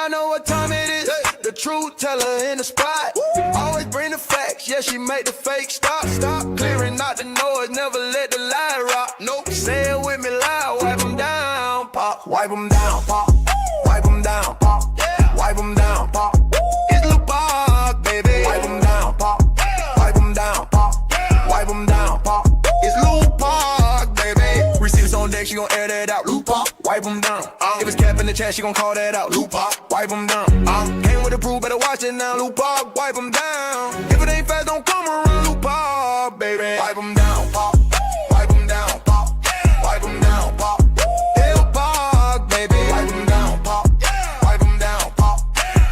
Y'all know what time it is. The truth teller in the spot. Always bring the facts. Yeah, she make the fake stop. Stop clearing out the noise. Never let the lie rock. Nope. Say it with me loud. Wipe them down, pop. Wipe them down, pop. Wipe them down, pop. Wipe them down, pop. It's Lil Pop, baby. Wipe them down, pop. Wipe them down, pop. Wipe them down, pop. It's Lil Pop, baby. Receipts on deck, she gon' air that out. Lil Pop, wipe them down. If it's cap in the chat, she gon' call that out. Lil Pop, wipe them down. Came with the proof, better watch it now. Lil Pop, wipe them down. If it ain't fast, don't come around. Lil Pop, baby. Wipe them down, pop. Wipe them down, pop. Wipe them down, pop. Lil Pop, baby. Wipe them down, pop. Wipe them down, pop.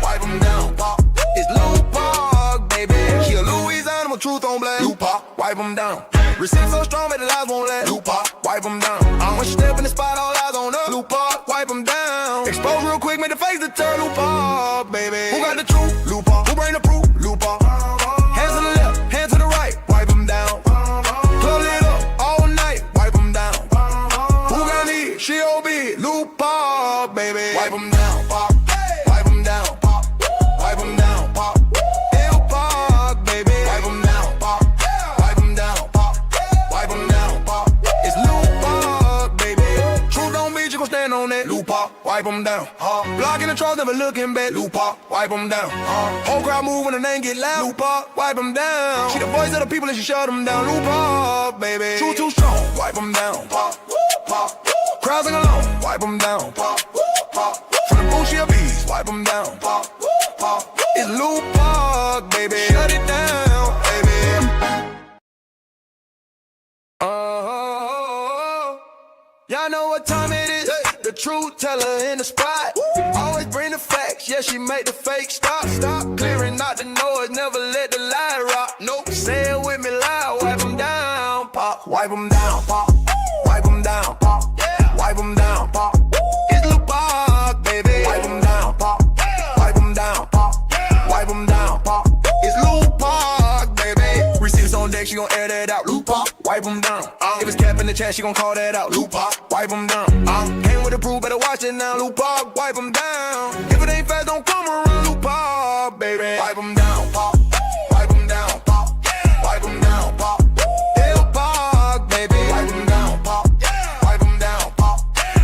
Wipe them down, pop. It's Lil Pop, baby. She a Louisiana, my truth on blast. Lil Pop, wipe them down. Receipts so strong that the lies won't last. Lil Pop, wipe them down. When she step in the spot, all eyes on her. Lil Pop, wipe them down. Expose real quick, make the face to turn. Lil Pop, baby. Who got the truth? Lil Pop. Who bring the proof? Lil Pop. Hands to the left, hands to the right, wipe them down. Club lit up all night, wipe them down. Who got need? She OB. Lil Pop, baby. Wipe them down, pop. Wipe them down, pop. Wipe them down, pop. Lil Pop, baby. Wipe them down, pop. Wipe them down, pop. Wipe them down, pop. It's Lil Pop, baby. Truth don't beat, you gon' stand on that. Lil Pop, wipe them down. Blocking the trolls, never looking back. Lil Pop, wipe them down. Whole crowd move when the name get loud. Lil Pop, wipe them down. She the voice of the people and she shut them down. Lil Pop, baby. Truth too strong, wipe them down. Pop, pop. Crowds sing along, wipe them down. Pop, pop. From the booth, she a beast, wipe them down. Pop, pop. It's Lil Pop, baby. Shut it down, baby. Y'all know what time it is. The truth teller in the spot. Always bring the facts. Yeah, she make the fake stop. Stop clearing out the noise. Never let the lie rock. Nope. Say it with me loud. Wipe them down, pop. Wipe them down, pop. Wipe them down, pop. Wipe them down, pop. It's Lil Pop, baby. Wipe them down, pop. Wipe them down, pop. Wipe them down, pop. It's Lil Pop, baby. Receipts on deck, she gon' air that out. Lil Pop, wipe them down. If it's cap in the chat, she gon' call that out. Lil Pop, wipe them down. Came with the proof, better watch it now. Lil Pop, wipe them down. If it ain't fast, don't come around. Lil Pop, baby. Wipe them down, pop. Wipe them down, pop. Wipe them down, pop. Lil Pop, baby. Wipe them down, pop. Wipe them down, pop.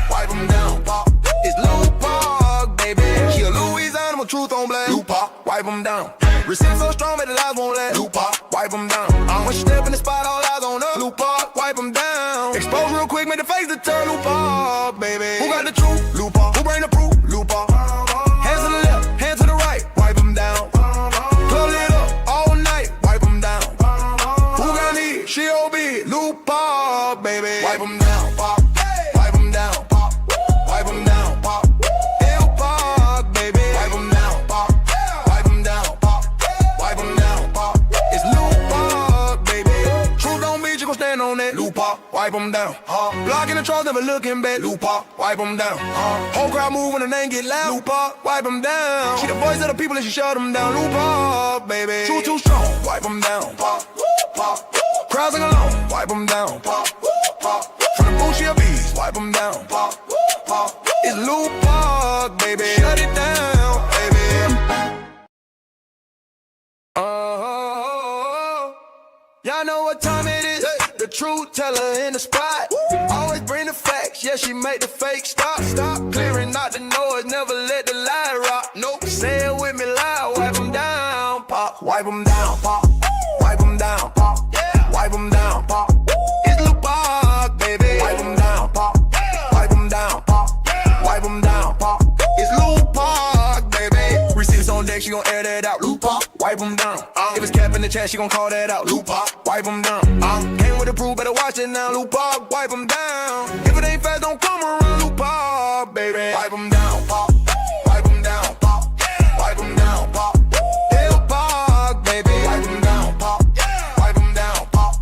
Wipe them down, pop. It's Lil Pop, baby. She a Louisiana, my truth on blast. Lil Pop, wipe them down. Receipts so strong that the lies won't last. Lil Pop, wipe them down. When she step in the spot, all eyes on her. Lil Pop, wipe them down. Expose real quick, make the face to turn. Lil Pop, baby. Who got the truth? Lil Pop. Who bring the proof? Lil Pop. Hands to the left, hands to the right, wipe them down. Club lit up all night, wipe them down. Who got need? She OB. Lil Pop, baby. Wipe them down, pop. Wipe them down, pop. Wipe them down, pop. Lil Pop, baby. Wipe them down, pop. Wipe them down, pop. Wipe them down, pop. It's Lil Pop, baby. Truth don't beat, you gon' stand on that. Lil Pop, wipe them down. Blocking the trolls, never looking back. Lil Pop, wipe them down. Whole crowd move when the name get loud. Lil Pop, wipe them down. She the voice of the people and she shut them down. Lil Pop, baby. Truth too strong, wipe them down. Pop, pop. Crowds sing along, wipe them down. Pop, pop. From the booth, she a beast, wipe them down. Pop, pop. It's Lil Pop, baby. Shut it down, baby. Y'all know what time it is. The truth teller in the spot. Always bring the facts. Yeah, she make the fake stop. Stop clearing out the noise. Never let the lie rock. Nope. Say it with me loud. Wipe them down, pop. Wipe them down, pop. Wipe them down, pop. Wipe them down, pop. It's Lil Pop, baby. Wipe them down, pop. Wipe them down, pop. Wipe them down, pop. It's Lil Pop, baby. Receipts on deck, she gon' air that out. Lil Pop, wipe them down. If it's cap in the chat, she gon' call that out. Lil Pop, wipe them down. Came with the proof, better watch it now. Lil Pop, wipe them down. If it ain't fast, don't come around. Lil Pop, baby. Wipe them down, pop. Wipe them down, pop. Wipe them down, pop. Lil Pop, baby. Wipe them down, pop. Wipe them down, pop.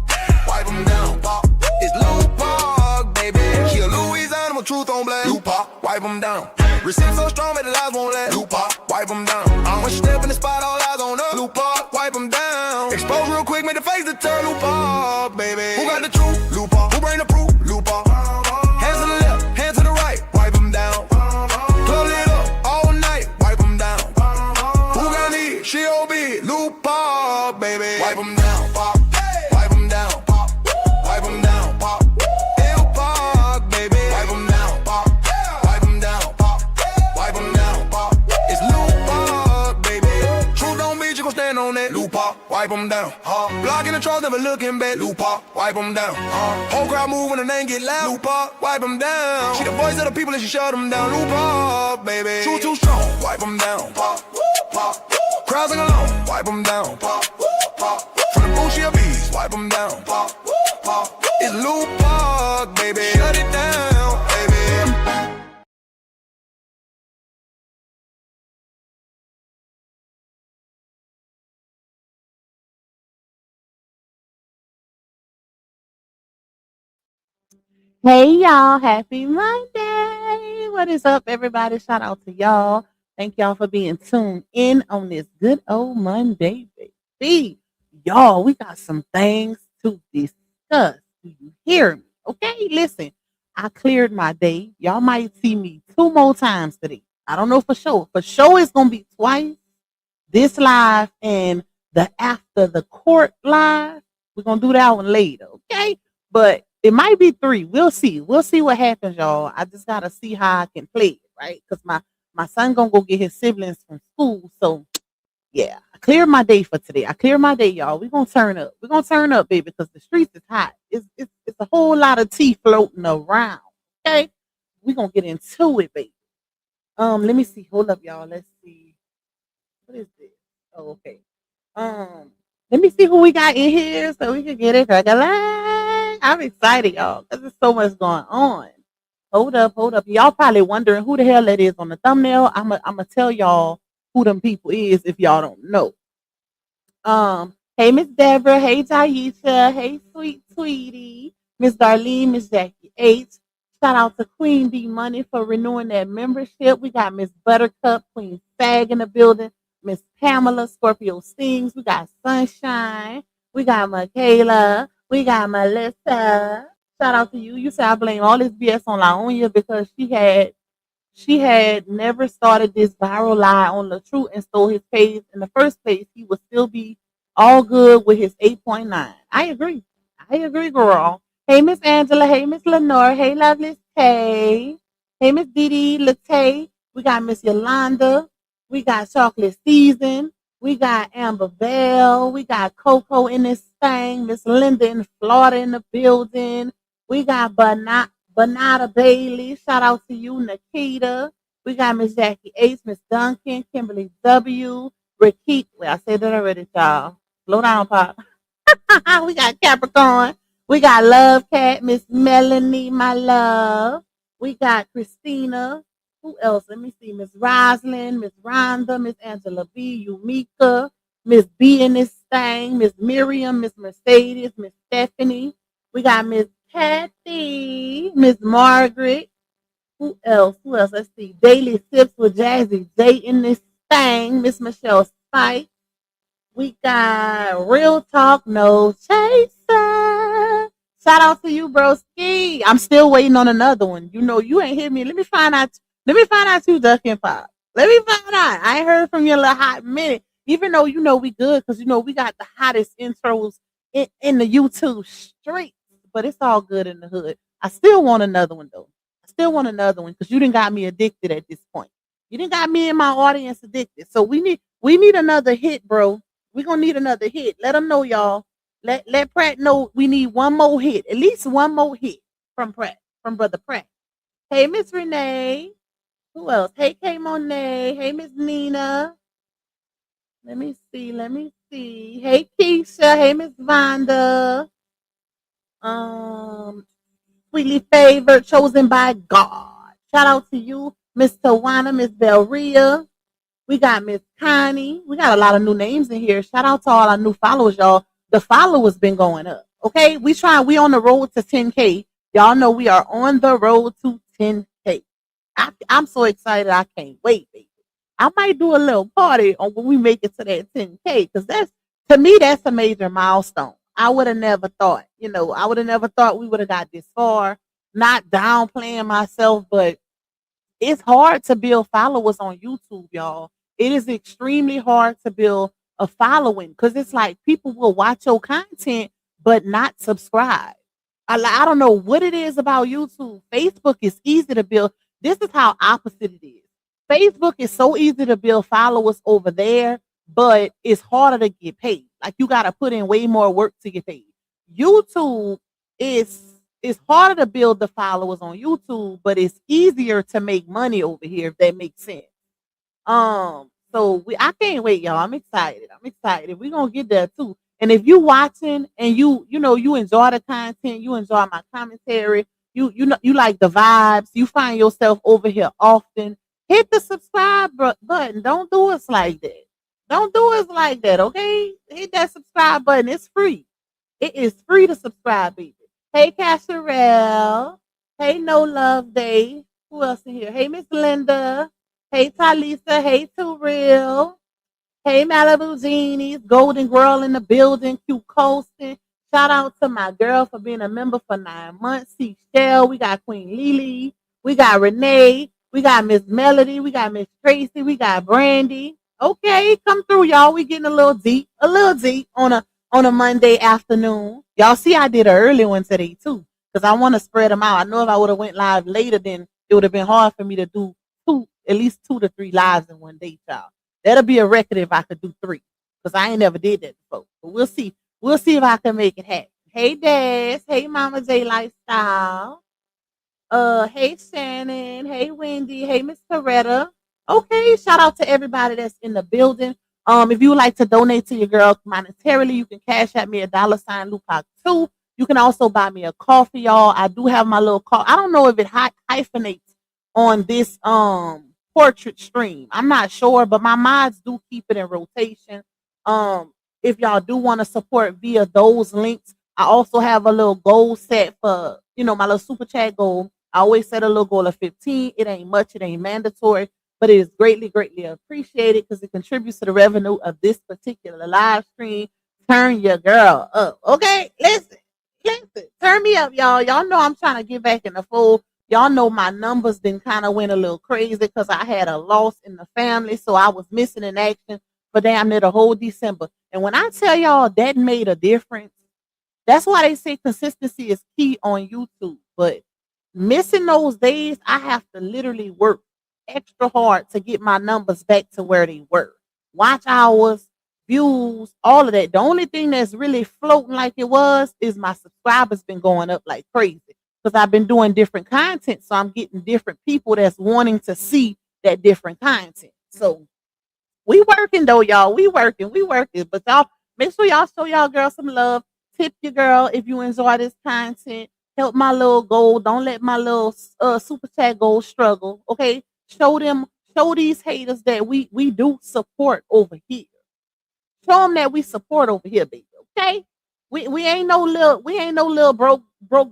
Wipe them down, pop. It's Lil Pop, baby. She a Louisiana, my truth on blast. Lil Pop, wipe them down. Receipts so strong that the lies won't last. Lil Pop, wipe them down. When she step in the spot, all eyes on her. Lil Pop, wipe them down. Expose real quick, make the face to turn. Lil Pop, baby. Who got the truth? Lil Pop. Who bring the proof? Lil Pop. Hands to the left, hands to the right, wipe them down. Club lit up all night, wipe them on that. Loop up, wipe them down. Blocking the trolls, never looking back. Loop up, wipe them down. Whole crowd move when the name get loud. Loop up, wipe them down. She the voice of the people and she shut them down. Loop up, baby. True too strong, wipe them down. Crowds sing along, wipe them down. From the booth, she a beast, wipe them down. It's Loop Park, baby. Shut it down, baby. Hey y'all, happy Monday. What is up, everybody? Shout out to y'all. Thank y'all for being tuned in on this good old Monday, baby. Y'all, we got some things to discuss. Do you hear me? Okay, listen. I cleared my day. Y'all might see me 2 more times today. I don't know for sure. For sure, it's gonna be twice. This live and the after the court live. We're gonna do that one later, okay? But it might be 3. We'll see. We'll see what happens, y'all. I just gotta see how I can play it, right? Because my son gonna go get his siblings from school. So yeah, I cleared my day for today. I cleared my day, y'all. We're gonna turn up. We're gonna turn up, baby, because the streets is hot. It's a whole lot of tea floating around. Okay. We're gonna get into it, baby. Let me see. Hold up, y'all. Let's see. What is this? Oh, okay. Let me see who we got in here so we can get it. I'm excited, y'all, because there's so much going on. Hold up, hold up. Y'all probably wondering who the hell that is on the thumbnail. I'm tell y'all who them people is if y'all don't know. Hey Miss Deborah, hey Taisha, hey Sweet Sweetie, Miss Darlene, Miss Jackie H. Shout out to Queen D Money for renewing that membership. We got Miss Buttercup, Queen Sag in the building. Miss Pamela, Scorpio Sings. We got Sunshine. We got Michaela. We got Melissa. Shout out to you. You say I blame all this BS on LaOnya because she had never started this viral lie on LaTruth and stole his page. In the first place, he would still be all good with his 8.9. I agree. I agree, girl. Hey, Miss Angela. Hey, Miss Lenore. Hey, Lovely Tay. Hey, Miss Didi Latte. We got Miss Yolanda. We got Chocolate Season. We got Amber Bell. We got Coco in this thing. Miss Linda in Florida in the building. We got Banata Bailey. Shout out to you, Nikita. We got Miss Jackie H, Miss Duncan, Kimberly W, Rakit. Well, I said that already, y'all. Slow down, Pop. We got Capricorn. We got Love Cat, Miss Melanie, my love. We got Christina. Who else? Let me see. Miss Roslyn, Miss Rhonda, Miss Angela B, Umika, Miss B in this thing, Miss Miriam, Miss Mercedes, Miss Stephanie. We got Miss Kathy, Miss Margaret. Who else? Who else? Let's see. Daily Sips with Jazzy J in this thing. Miss Michelle Spike. We got Real Talk No Chaser. Shout out to you, broski. I'm still waiting on another one. You know, you ain't hit me. Let me find out. Let me find out you Duck and Pop. Let me find out. I ain't heard from you in a hot minute. Even though you know we good, because you know we got the hottest intros in the YouTube streets. But it's all good in the hood. I still want another one though. I still want another one because you didn't got me addicted at this point. You didn't got me and my audience addicted. So we need another hit, bro. We're gonna need another hit. Let them know, y'all. Let Pratt know we need one more hit. At least one more hit from Pratt, from Brother Pratt. Hey, Miss Renee. Who else? Hey, K Monet. Hey, Miss Nina. Let me see. Let me see. Hey, Keisha. Hey, Miss Vonda. Sweetly favored, chosen by God. Shout out to you, Miss Tawana, Miss Belria. We got Miss Connie. We got a lot of new names in here. Shout out to all our new followers, y'all. The followers been going up. Okay, we on the road to 10K. Y'all know we are on the road to 10K. I'm so excited. I can't wait, baby. I might do a little party on when we make it to that 10K because to me that's a major milestone. I would have never thought, I would have never thought we would have got this far. Not downplaying myself, but it's hard to build followers on YouTube, y'all. It is extremely hard to build a following because it's like people will watch your content but not subscribe. I don't know what it is about YouTube. Facebook is easy to build. This is how opposite it is. Facebook is so easy to build followers over there, but it's harder to get paid. Like you got to put in way more work to get paid. YouTube is it's harder to build the followers on YouTube, but it's easier to make money over here if that makes sense. So I can't wait, y'all. I'm excited. I'm excited. We're gonna get there too. And if you watching and you enjoy the content, you enjoy my commentary, you like the vibes, you find yourself over here often, hit the subscribe button. Don't do us like that. Don't do us like that, okay? Hit that subscribe button. It's free. It is free to subscribe, baby. Hey, Casherelle. Hey, No Love Day. Who else in here? Hey, Miss Linda. Hey, Talisa. Hey, Too Real. Hey, Malibu Genies. Golden Girl in the building. Q Coasting. Shout out to my girl for being a member for 9 months. C Shell. We got Queen Lily. We got Renee. We got Miss Melody. We got Miss Tracy. We got Brandy. Okay, come through, y'all. We getting a little deep on a Monday afternoon. Y'all see I did an early one today too, because I want to spread them out. I know if I would have went live later, then it would have been hard for me to do at least 2 to 3 lives in one day, child. That'll be a record if I could do 3, because I ain't never did that before. But we'll see. We'll see if I can make it happen. Hey, Des. Hey, Mama J Lifestyle. Hey, Shannon. Hey, Wendy. Hey, Miss Coretta. Okay, shout out to everybody that's in the building. If you would like to donate to your girl monetarily, you can cash at me $sign Lupac 2. You can also buy me a coffee, y'all. I do have my little I don't know if it hyphenates on this portrait stream. I'm not sure, but my mods do keep it in rotation. If y'all do want to support via those links, I also have a little goal set for, my little super chat goal. I always set a little goal of 15. It ain't much, it ain't mandatory, but it is greatly, greatly appreciated because it contributes to the revenue of this particular live stream. Turn your girl up. Okay, listen, turn me up, y'all. Y'all know I'm trying to get back in the fold. Y'all know my numbers then kind of went a little crazy because I had a loss in the family, so I was missing in action for damn near the whole December. And when I tell y'all that made a difference, that's why they say consistency is key on YouTube. But missing those days, I have to literally work extra hard to get my numbers back to where they were. Watch hours, views, all of that. The only thing that's really floating like it was is my subscribers been going up like crazy because I've been doing different content. So I'm getting different people that's wanting to see that different content. So we working though, y'all. We working. But y'all make sure y'all show y'all girl some love. Tip your girl if you enjoy this content. Help my little goal. Don't let my little super chat goal struggle. Okay. Show these haters that we do support over here. Show them that we support over here, baby. Okay. We ain't no little broke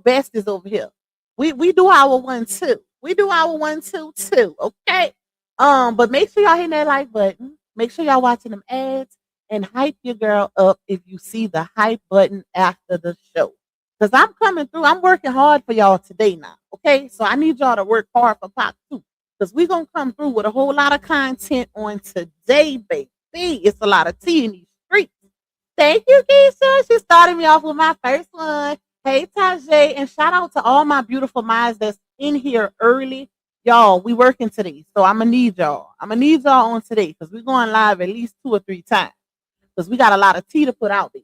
besties over here. We do our 1 2. We do our 1 2 too. Okay. But make sure y'all hitting that like button. Make sure y'all watching them ads and hype your girl up if you see the hype button after the show. Because I'm coming through. I'm working hard for y'all today now. Okay. So I need y'all to work hard for Pop 2. Because we're going to come through with a whole lot of content on today, baby. It's a lot of tea in these streets. Thank you, Keisha. She started me off with my first one. Hey, Tajay. And shout out to all my beautiful minds that's in here early. Y'all, we working today. So I'm going to need y'all. I'm going to need y'all on today because we're going live at least 2 or 3 times. Because we got a lot of tea to put out there.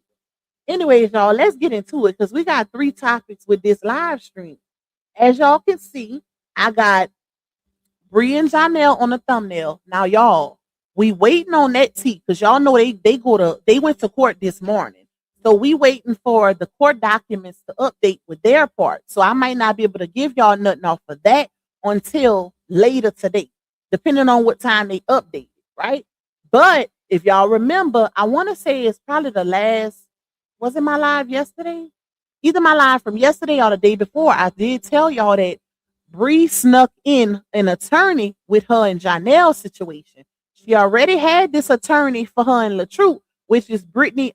Anyways, y'all, let's get into it because we got 3 topics with this live stream. As y'all can see, I got Bree and Janelle on the thumbnail. Now, y'all, we waiting on that tea because y'all know they went to court this morning. So we waiting for the court documents to update with their part. So I might not be able to give y'all nothing off of that until later today, depending on what time they update it, right? But if y'all remember, I want to say it's probably the last, was it my live yesterday? Either my live from yesterday or the day before, I did tell y'all that Bree snuck in an attorney with her and Janelle's situation. She already had this attorney for her and LaTruth, which is Brittany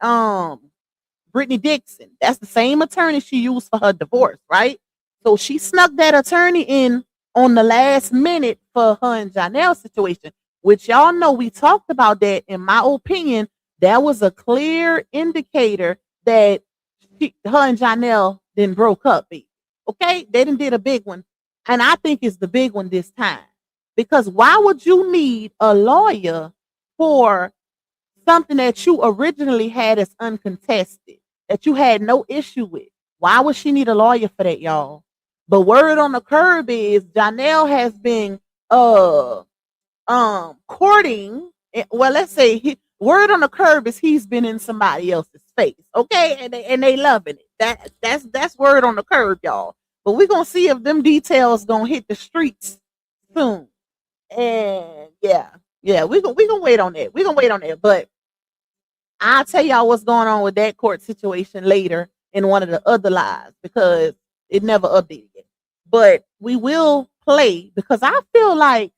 Dixon. That's the same attorney she used for her divorce, right? So she snuck that attorney in on the last minute for her and Janelle's situation, which y'all know we talked about that. In my opinion, that was a clear indicator that her and Janelle then broke up. Okay, they didn't did a big one. And I think it's the big one this time. Because why would you need a lawyer for something that you originally had as uncontested, that you had no issue with. Why would she need a lawyer for that, y'all? But word on the curb is Janelle has been uh courting. Well, let's say word on the curb is he's been in somebody else's face, okay, and they loving it. That's word on the curb, y'all. But we're gonna see if them details gonna hit the streets soon. And yeah, we gonna wait on that. We gonna wait on that. But I'll tell y'all what's going on with that court situation later in one of the other lives because it never updated yet. But we will play because I feel like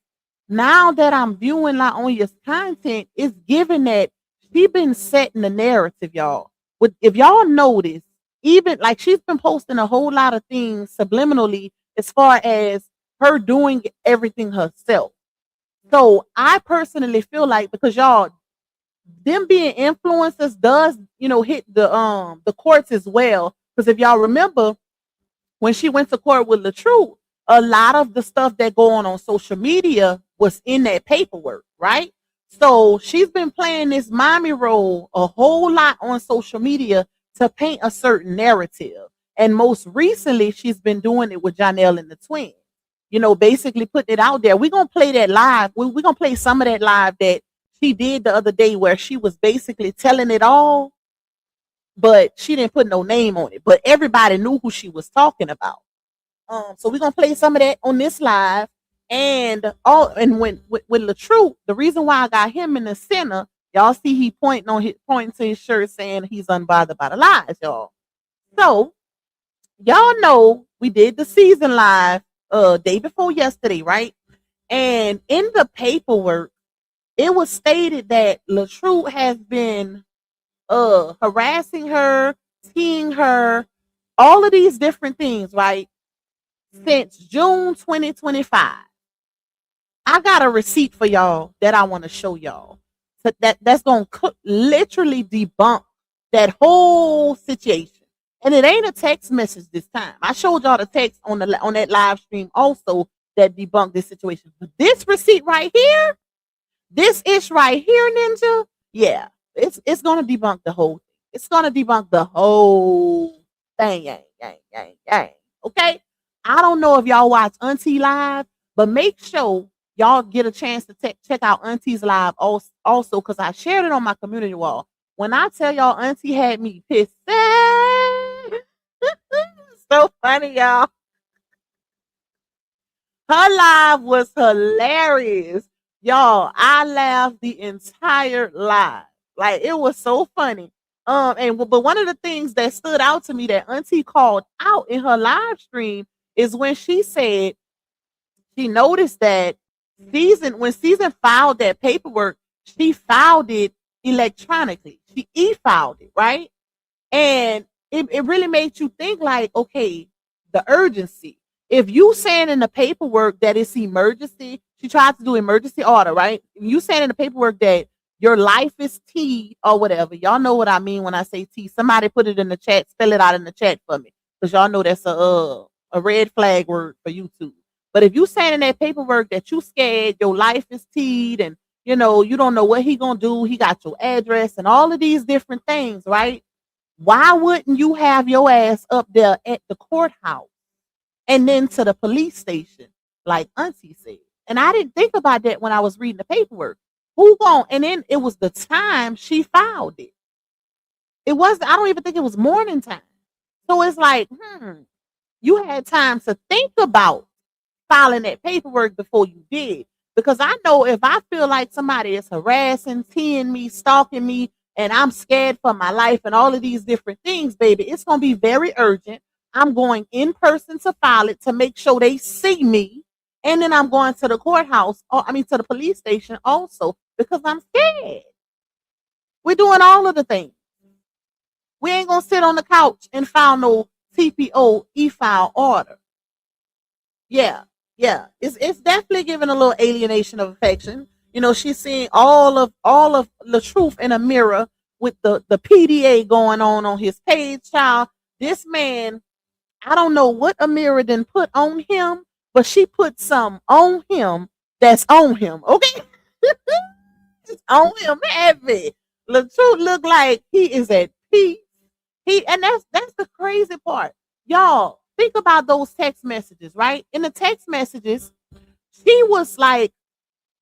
now that I'm viewing LaOnya's content, it's given that she been setting the narrative, y'all. With if y'all notice, even like she's been posting a whole lot of things subliminally as far as her doing everything herself. So I personally feel like because y'all them being influencers does, hit the courts as well. Because if y'all remember when she went to court with LaTruth, a lot of the stuff that go on social media was in that paperwork, right? So she's been playing this mommy role a whole lot on social media to paint a certain narrative. And most recently, she's been doing it with Janelle and the twins. Basically putting it out there. We're going to play that live. We're going to play some of that live that she did the other day where she was basically telling it all, but she didn't put no name on it. But everybody knew who she was talking about. So we're gonna play some of that on this live. And when with LaTruth, the reason why I got him in the center, y'all see he pointing to his shirt saying he's unbothered by the lies, y'all. So y'all know we did the season live day before yesterday, right? And in the paperwork, it was stated that LaTruth has been harassing her, teasing her, all of these different things, right? Since June 2025. I got a receipt for y'all that I want to show y'all. So that's going to literally debunk that whole situation. And it ain't a text message this time. I showed y'all the text on that live stream also that debunked this situation. But this receipt right here, this ish right here, Ninja, yeah, it's gonna debunk the whole thing. It's gonna debunk the whole thing. Yang. Okay? I don't know if y'all watch Auntie Live, but make sure y'all get a chance to check out Auntie's Live also because I shared it on my community wall. When I tell y'all Auntie had me pissed, so funny, y'all. Her live was hilarious. Y'all, I laughed the entire live. Like it was so funny. But one of the things that stood out to me that Auntie called out in her live stream is when she said she noticed that when Season filed that paperwork, she filed it electronically. She e-filed it, right? And it really made you think like, okay, the urgency. If you saying in the paperwork that it's emergency, she tried to do emergency order, right? You saying in the paperwork that your life is T or whatever. Y'all know what I mean when I say T. Somebody put it in the chat, spell it out in the chat for me. Because y'all know that's a red flag word for YouTube. But if you saying in that paperwork that you scared, your life is T'd and you don't know what he gonna do, he got your address and all of these different things, right? Why wouldn't you have your ass up there at the courthouse and then to the police station, like Auntie said? And I didn't think about that when I was reading the paperwork. Who gon'? And then it was the time she filed it. It was, I don't even think it was morning time. So it's like, you had time to think about filing that paperwork before you did. Because I know if I feel like somebody is harassing, teeing me, stalking me, and I'm scared for my life and all of these different things, baby, it's going to be very urgent. I'm going in person to file it to make sure they see me. And then I'm going to the courthouse, to the police station also because I'm scared. We're doing all of the things. We ain't going to sit on the couch and file no TPO e-file order. Yeah. It's definitely giving a little alienation of affection. She's seeing all of LaTruth in a mirror with the PDA going on his page, child. This man, I don't know what Amira didn't put on him, but she put some on him that's on him, okay? It's on him heavy. LaTruth look like he is at peace. And that's the crazy part. Y'all, think about those text messages, right? In the text messages, she was like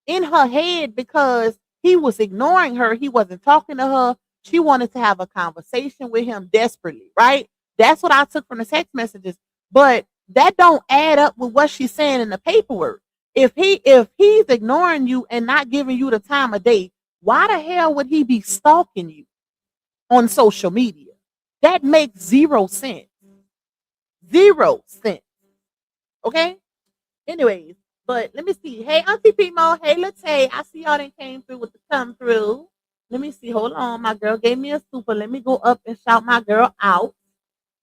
in her head because he was ignoring her. He wasn't talking to her. She wanted to have a conversation with him desperately, right? That's what I took from the text messages. But that don't add up with what she's saying in the paperwork. If he's ignoring you and not giving you the time of day, why the hell would he be stalking you on social media? That makes 0 sense. 0 sense. Okay? Anyways, but let me see. Hey, Auntie Pimo. Hey, Latte. I see y'all done came through with the come through. Let me see. Hold on. My girl gave me a super. Let me go up and shout my girl out.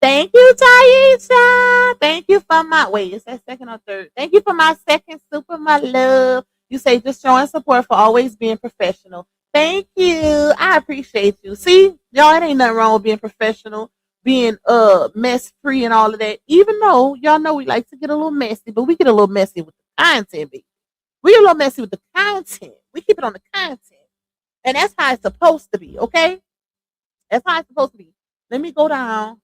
Thank you, Taisha. Thank you for my wait. Is that second or third? Thank you for my second super, my love. You say just showing support for always being professional. Thank you. I appreciate you. See, y'all, it ain't nothing wrong with being professional, being mess free and all of that. Even though y'all know we like to get a little messy, but we get a little messy with the content, baby. We get a little messy with the content. We keep it on the content. And that's how it's supposed to be, okay? That's how it's supposed to be. Let me go down.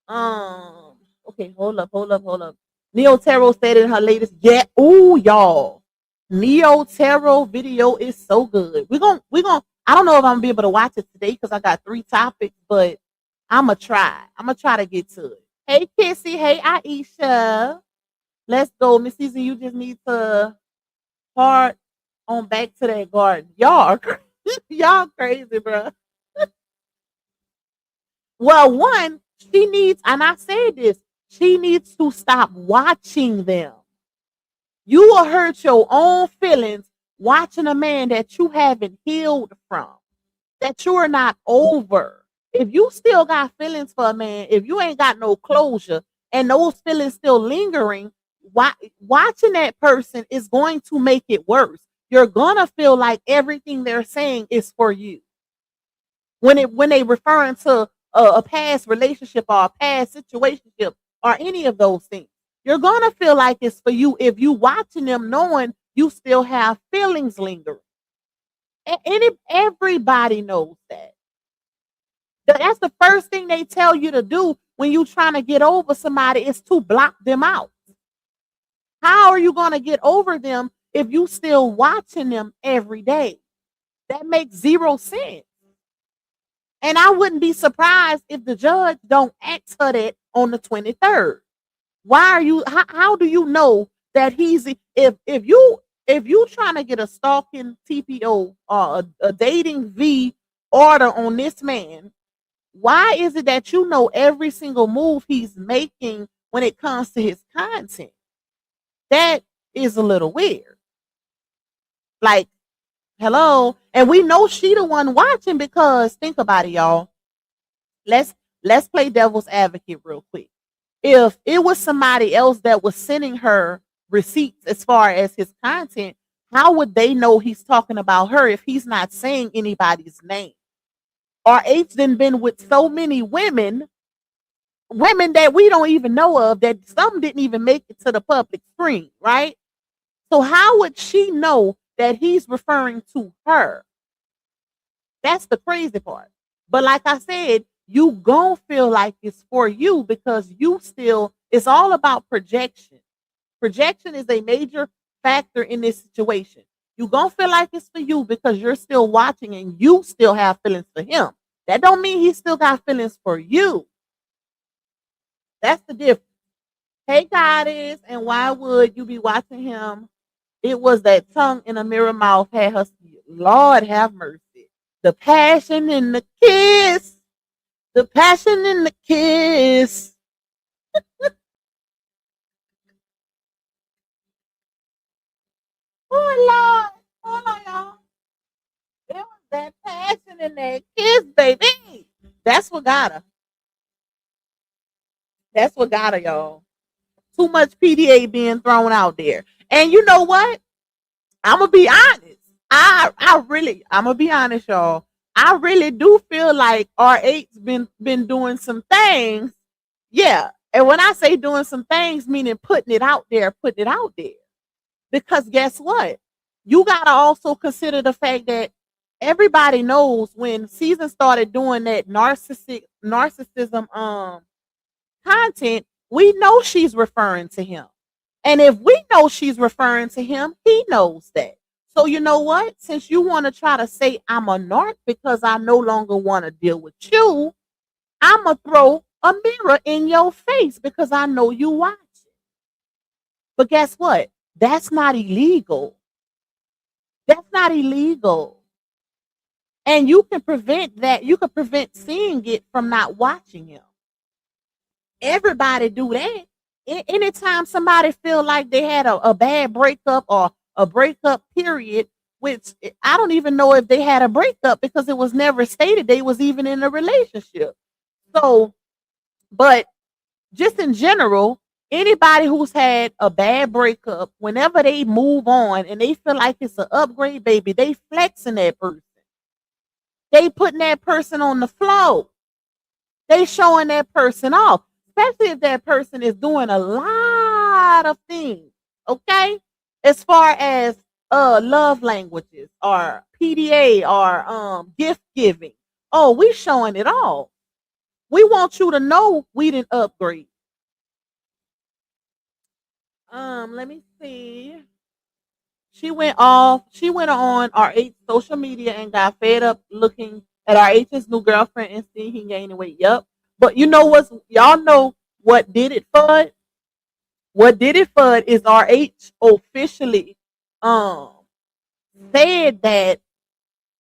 Okay, hold up. Neo Tarot said in her latest, yeah, ooh, y'all. Neo Tarot video is so good. We're gonna I don't know if I'm gonna be able to watch it today because I got 3 topics, but I'ma try. I'm gonna try to get to it. Hey Kissy, hey Aisha. Let's go. Miss Season, you just need to part on back to that garden. Y'all y'all crazy, bro. Well, one, she needs, and I said this, she needs to stop watching them. You will hurt your own feelings watching a man that you haven't healed from, that you are not over. If you still got feelings for a man, if you ain't got no closure and those feelings still lingering, watching that person is going to make it worse. You're going to feel like everything they're saying is for you. When they referring to a past relationship or a past situationship or any of those things, you're gonna feel like it's for you if you watching them knowing you still have feelings lingering. Everybody knows that. That's the first thing they tell you to do when you're trying to get over somebody is to block them out. How are you gonna get over them if you still watching them every day? That makes 0 sense. And I wouldn't be surprised if the judge don't ask her that on the 23rd. Why are you? How do you know that he's if you trying to get a stalking TPO or a dating V order on this man? Why is it that you know every single move he's making when it comes to his content? That is a little weird. Like, hello, and we know she the one watching because think about it, y'all. Let's play devil's advocate real quick. If it was somebody else that was sending her receipts as far as his content, how would they know he's talking about her if he's not saying anybody's name? RH then been with so many women that we don't even know of, that some didn't even make it to the public screen, right? So how would she know that he's referring to her? That's the crazy part. But like I said, you gon' feel like it's for you because you still, it's all about projection. Projection is a major factor in this situation. You gon' feel like it's for you because you're still watching and you still have feelings for him. That don't mean he still got feelings for you. That's the difference. Hey, Goddess, and why would you be watching him? It was that tongue in a mirror mouth had her. Lord have mercy. The passion in the kiss. The passion in the kiss. Oh, Lord. Hold on, y'all. It was that passion in that kiss, baby. That's what got her. That's what got her, y'all. Too much PDA being thrown out there. And you know what? I'm gonna be honest. I'm gonna be honest, y'all. I really do feel like RH been doing some things. Yeah. And when I say doing some things, meaning putting it out there. Because guess what? You gotta also consider the fact that everybody knows when Season started doing that narcissism content, we know she's referring to him. And if we know she's referring to him, he knows that. So you know what? Since you want to try to say I'm a narc because I no longer want to deal with you, I'm going to throw a mirror in your face because I know you watch it. But guess what? That's not illegal. That's not illegal. And you can prevent that. You can prevent seeing it from not watching him. Everybody do that. Anytime somebody feel like they had a bad breakup or a breakup period, which I don't even know if they had a breakup because it was never stated they was even in a relationship. So, but just in general, anybody who's had a bad breakup, whenever they move on and they feel like it's an upgrade, baby, they flexing that person. They putting that person on the floor. They showing that person off, especially if that person is doing a lot of things. Okay, as far as love languages or PDA or gift giving. Oh, we showing it all. We want you to know we didn't upgrade. Let me see. She went on RH social media and got fed up looking at RH's new girlfriend and seeing he gaining weight. Yep. But you know what? Y'all know what did it for it? What did it for it is RH officially said that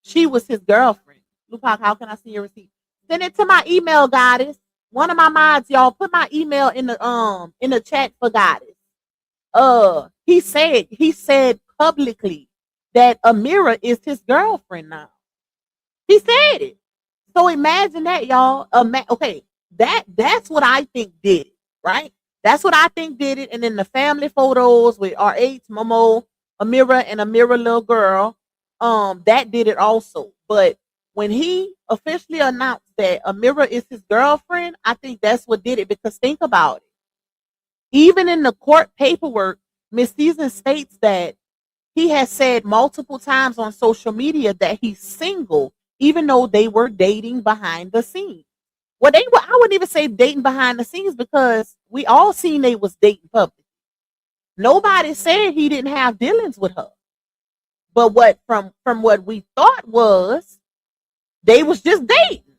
she was his girlfriend. Lupac, how can I see your receipt? Send it to my email, Goddess. One of my mods, y'all, put my email in the chat for Goddess. He said publicly that Amira is his girlfriend now. He said it. So imagine that, y'all. Okay, that's what I think did it, right? That's what I think did it. And then the family photos with RH, Momo, Amira, and Amira little girl, that did it also. But when he officially announced that Amira is his girlfriend, I think that's what did it. Because think about it. Even in the court paperwork, Miss Season states that he has said multiple times on social media that he's single, even though they were dating behind the scenes. Well, I wouldn't even say dating behind the scenes because we all seen they was dating publicly. Nobody said he didn't have dealings with her. But what from what we thought was they was just dating.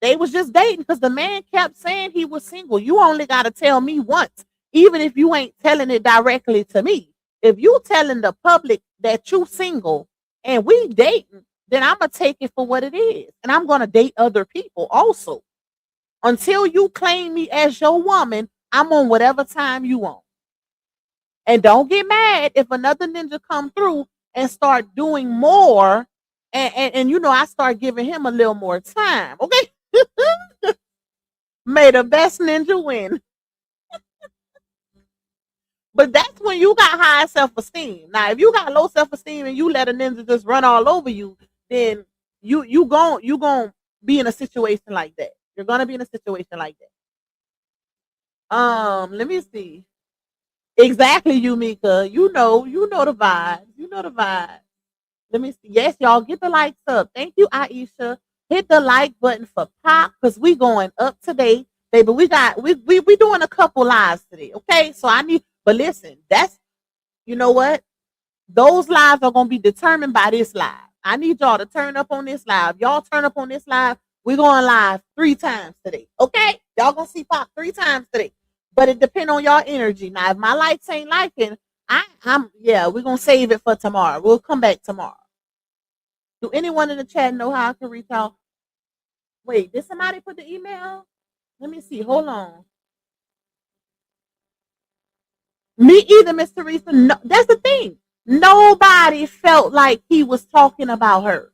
They was just dating because the man kept saying he was single. You only got to tell me once, even if you ain't telling it directly to me. If you telling the public that you single and we dating, then I'm going to take it for what it is. And I'm going to date other people also. Until you claim me as your woman, I'm on whatever time you want. And don't get mad if another ninja come through and start doing more. And you know, I start giving him a little more time. Okay. May the best ninja win. But that's when you got high self-esteem. Now, if you got low self-esteem and you let a ninja just run all over you, then you gon' be in a situation like that. You're gonna be in a situation like that. Let me see. Exactly, Yumika. You know the vibe. You know the vibe. Let me see. Yes, y'all get the likes up. Thank you, Aisha. Hit the like button for Pop because we going up today, baby. We doing a couple lives today. Okay, so but listen, you know what? Those lives are gonna be determined by this live. I need y'all to turn up on this live. Y'all turn up on this live. We're going live 3 times today. Okay, y'all gonna see Pop 3 times today. But it depends on y'all energy. Now, if my lights ain't liking, we're gonna save it for tomorrow. We'll come back tomorrow. Do anyone in the chat know how I can reach out? Wait, did somebody put the email? Let me see. Hold on. Me either, Miss Teresa. No, that's the thing. Nobody felt like he was talking about her.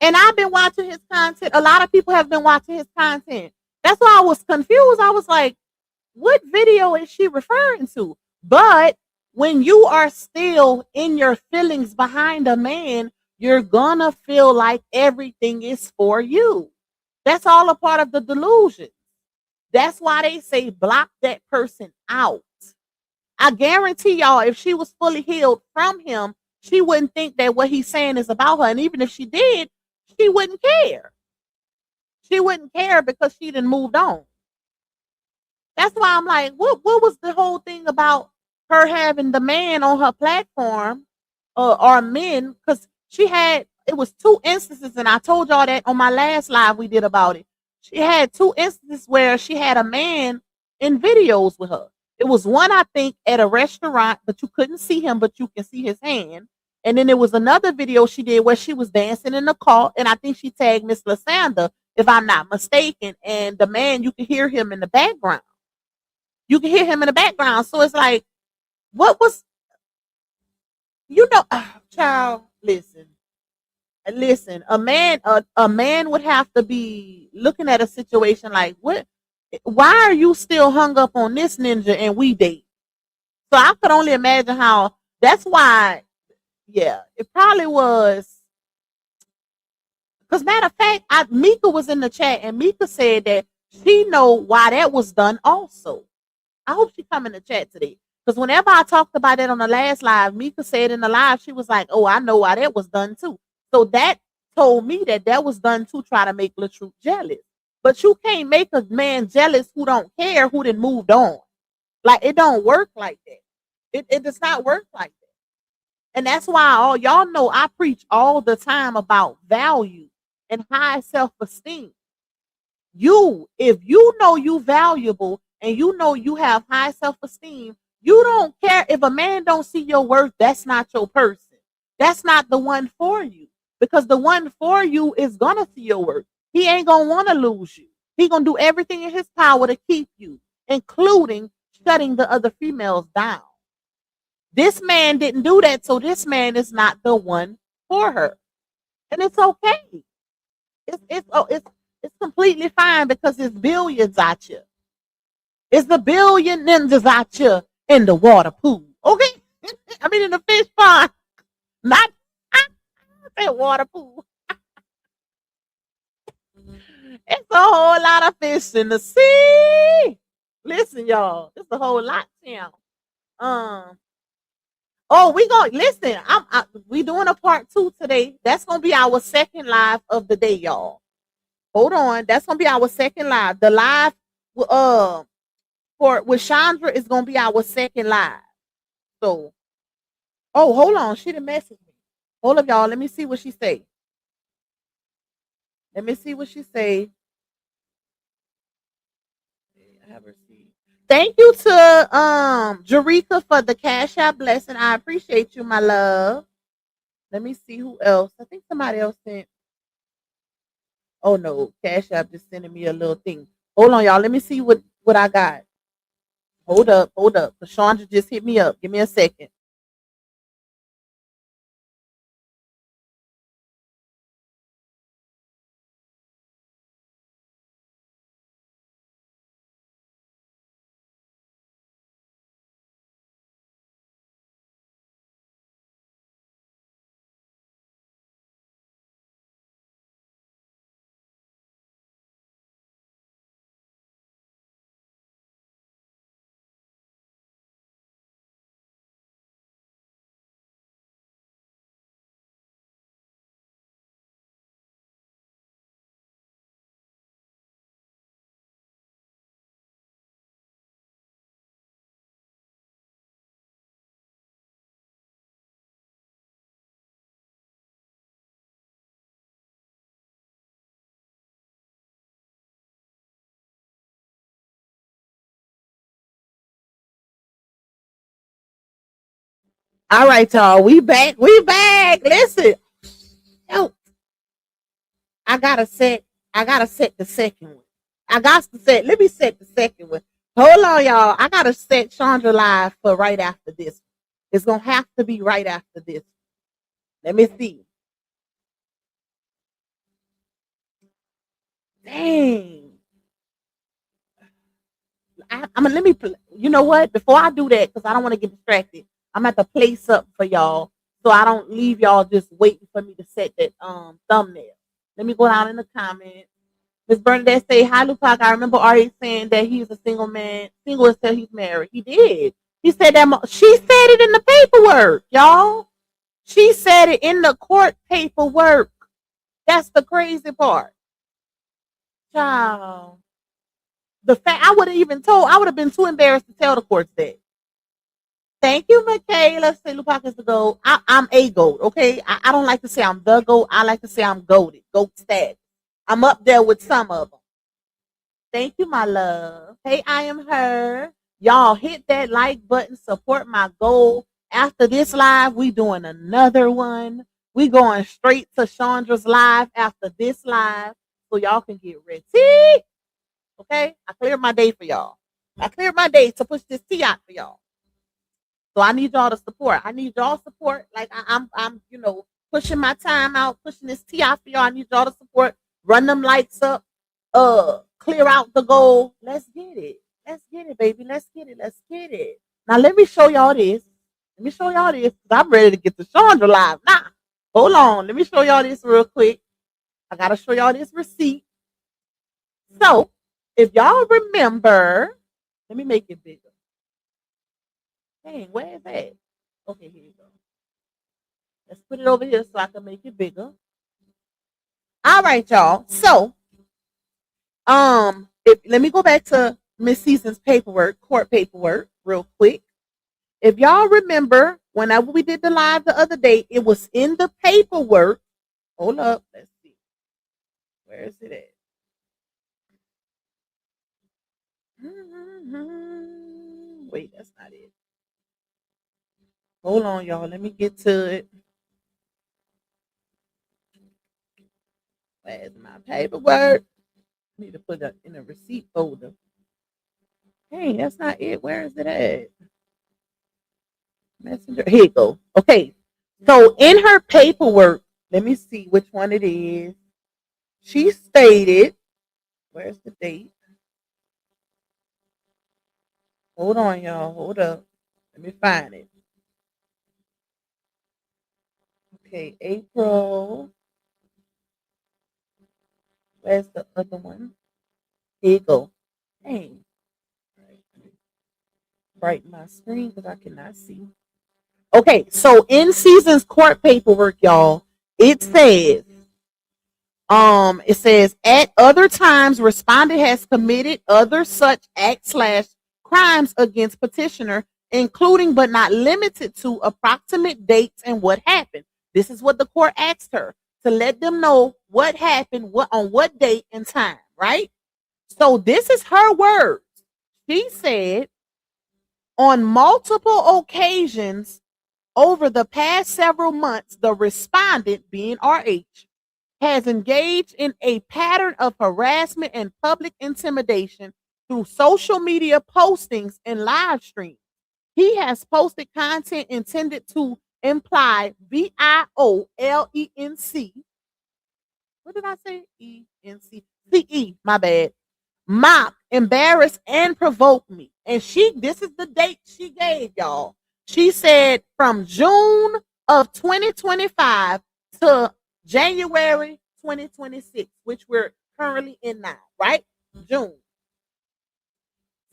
And I've been watching his content. A lot of people have been watching his content. That's why I was confused. I was like, what video is she referring to? But when you are still in your feelings behind a man, you're gonna feel like everything is for you. That's all a part of the delusion. That's why they say block that person out. I guarantee y'all, if she was fully healed from him, she wouldn't think that what he's saying is about her. And even if she did, she wouldn't care. She wouldn't care because she done moved on. That's why I'm like, what was the whole thing about her having the man on her platform or men? Because it was 2 instances, and I told y'all that on my last live we did about it. She had 2 instances where she had a man in videos with her. It was one, I think, at a restaurant, but you couldn't see him, but you can see his hand. And then there was another video she did where she was dancing in the car, and I think she tagged Miss Lasanda, if I'm not mistaken. And the man, you can hear him in the background. You can hear him in the background. So it's like, what was, child, listen, a man would have to be looking at a situation like, what, why are you still hung up on this ninja and we date? So I could only imagine how, that's why, yeah, it probably was. Because matter of fact, Mika was in the chat and Mika said that she know why that was done also. I hope she come in the chat today. Because whenever I talked about it on the last live, Mika said in the live, she was like, oh, I know why that was done too. So that told me that was done to try to make LaTruth jealous. But you can't make a man jealous who don't care, who done moved on. Like, it don't work like that. It does not work like that. And that's why all y'all know I preach all the time about value and high self-esteem. If you know you valuable and you know you have high self-esteem, you don't care if a man don't see your worth. That's not your person. That's not the one for you, because the one for you is gonna see your worth. He ain't gonna want to lose you. He gonna do everything in his power to keep you, including shutting the other females down. This man didn't do that, so this man is not the one for her, and it's okay. It's completely fine, because it's billions out here. It's the billion ninjas out here in the water pool. Okay? I mean, in the fish pond. Not that water pool. It's a whole lot of fish in the sea. Listen, y'all. It's a whole lot now. Oh, we gonna listen. We doing a part 2 today. That's gonna be our second live of the day, y'all. Hold on. That's gonna be our second live. The live with Chandra is gonna be our second live. So, oh, hold on. She done messaged me. Hold up, y'all. Let me see what she say. Let me see what she say. I have her see. Thank you to Jerika for the Cash App blessing. I appreciate you, my love. Let me see who else. I think somebody else sent. Oh no, Cash App just sending me a little thing. Hold on, y'all. Let me see what I got. Hold up. Chandra just hit me up. Give me a second. All right, y'all. We back. Listen. Yo, I gotta set the second one. Let me set the second one. Hold on, y'all. I gotta set Chandra live for right after this. It's gonna have to be right after this. Let me see. Dang. Let me, you know what? Before I do that, because I don't want to get distracted, I'm going to have to play something for y'all so I don't leave y'all just waiting for me to set that thumbnail. Let me go down in the comments. Miss Bernadette say, hi, Lupac. I remember Ari saying that he's a single man, single until he's married. He did. He said that. She said it in the paperwork, y'all. She had it in the court paperwork. That's the crazy part. Child. The fact I would have even told, I would have been too embarrassed to tell the courts that. Thank you, Michaela. Say Lupac is the GOAT. I'm a GOAT, okay? I don't like to say I'm the GOAT. I like to say I'm GOATed. GOAT status. I'm up there with some of them. Thank you, my love. Hey, I am her. Y'all hit that like button. Support my goal. After this live, we doing another one. We going straight to Chandra's live after this live, so y'all can get ready. Okay? I cleared my day for y'all. I cleared my day to push this tea out for y'all. So I need y'all to support. I need y'all support. Like I'm pushing my time out, pushing this tea out for y'all. I need y'all to support. Run them lights up. Clear out the goal. Let's get it. Let's get it, baby. Let's get it. Let's get it. Now let me show y'all this. Let me show y'all this. I'm ready to get to Chandra live. Nah. Hold on. Let me show y'all this real quick. I gotta show y'all this receipt. So if y'all remember, let me make it bigger. Dang, where is that? Okay, here you go. Let's put it over here so I can make it bigger. All right, y'all. So, let me go back to Miss Season's paperwork, court paperwork, real quick. If y'all remember, whenever we did the live the other day, it was in the paperwork. Hold up, let's see. Where is it at? Wait, that's not it. Hold on, y'all. Let me get to it. Where's my paperwork? I need to put it in a receipt folder. Hey, that's not it. Where is it at? Messenger. Here you go. Okay. So in her paperwork, let me see which one it is. She stated, where's the date? Hold on, y'all. Hold up. Let me find it. Okay, April. Where's the other one? Here you go. Hey. Brighten my screen because I cannot see. Okay, so in Season's court paperwork, y'all, it says at other times respondent has committed other such acts / crimes against petitioner, including but not limited to approximate dates and what happened. This is what the court asked her, to let them know what happened, on what date and time, right? So this is her words. She said, on multiple occasions over the past several months, the respondent, being RH, has engaged in a pattern of harassment and public intimidation through social media postings and live streams. He has posted content intended to imply VIOLENC. What did I say? ENCCE, my bad. Mock, embarrass, and provoke me. And this is the date she gave, y'all. She said from June of 2025 to January 2026, which we're currently in now, right? June.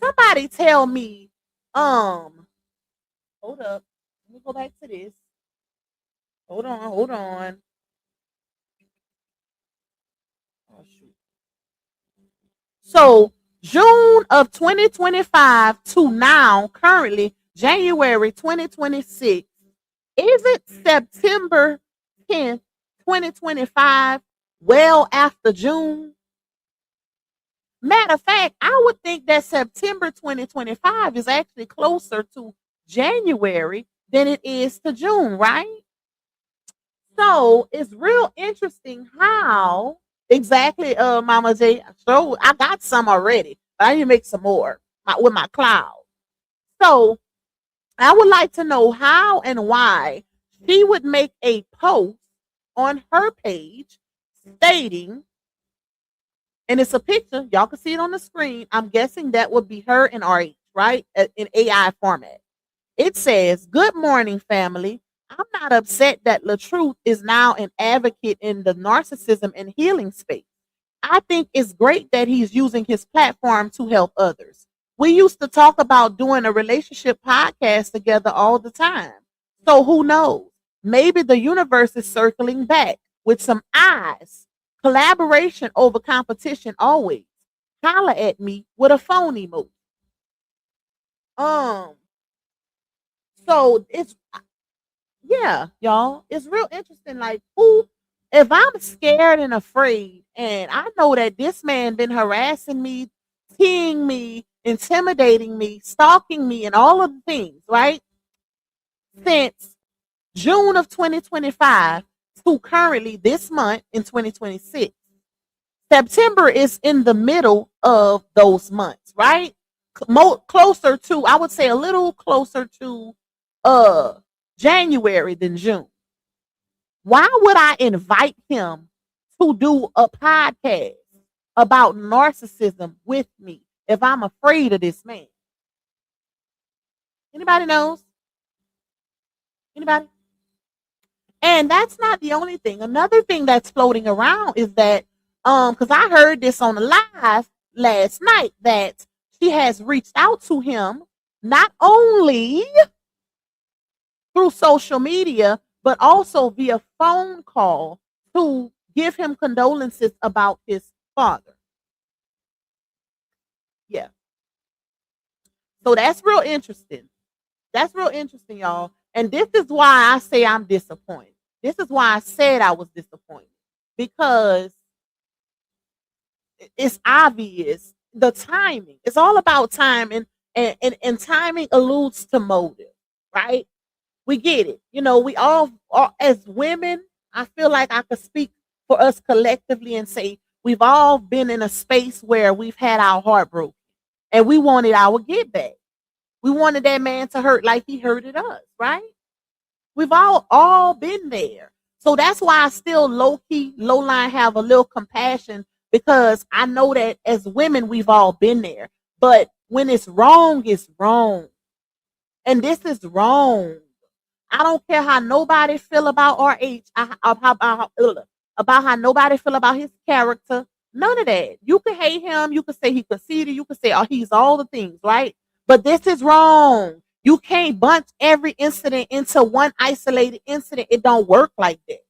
Somebody tell me, hold up. Let me go back to this. Hold on. Oh, shoot. So June of 2025 to now, currently January 2026, is it September 10th, 2025, well after June? Matter of fact, I would think that September 2025 is actually closer to January than it is to June, right? So it's real interesting how exactly, Mama J. So I got some already, but I need to make some more with my cloud. So I would like to know how and why she would make a post on her page stating, and it's a picture, y'all can see it on the screen. I'm guessing that would be her and RH, right? In AI format. It says, "Good morning, family. I'm not upset that LaTruth is now an advocate in the narcissism and healing space. I think it's great that he's using his platform to help others. We used to talk about doing a relationship podcast together all the time. So who knows? Maybe the universe is circling back with some eyes. Collaboration over competition always. Holla at me with a phone emoji. Um, so it's yeah, y'all. It's real interesting. Like, who if I'm scared and afraid, and I know that this man been harassing me, teeing me, intimidating me, stalking me, and all of the things, right? Since June of 2025 to currently this month in 2026. September is in the middle of those months, right? Closer to, I would say a little closer to uh January than June. Why would I invite him to do a podcast about narcissism with me if I'm afraid of this man? Anybody knows? Anybody? And that's not the only thing. Another thing that's floating around is that because I heard this on the live last night that she has reached out to him not only through social media but also via phone call to give him condolences about his father. Yeah. So that's real interesting. That's real interesting, y'all. And this is why I say I'm disappointed. This is why I said I was disappointed. Because it's obvious the timing. It's all about time, and timing alludes to motive, right? We get it. You know, we all as women, I feel like I could speak for us collectively and say we've all been in a space where we've had our heart broken and we wanted our get back. We wanted that man to hurt like he hurted us, right? We've all been there. So that's why I still low key, low line have a little compassion because I know that as women we've all been there. But when it's wrong, it's wrong. And this is wrong. I don't care how nobody feel about RH, about how nobody feel about his character. None of that. You can hate him. You can say he conceited. You can say, oh, he's all the things, right? But this is wrong. You can't bunch every incident into one isolated incident. It don't work like that.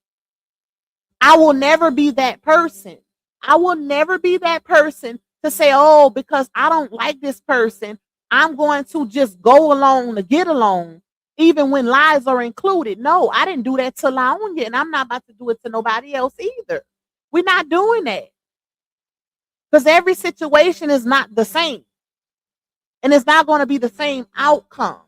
I will never be that person. I will never be that person to say, oh, because I don't like this person, I'm going to just go along to get along, even when lies are included. No, I didn't do that to Laonia, and I'm not about to do it to nobody else either. We're not doing that. Because every situation is not the same. And it's not going to be the same outcome.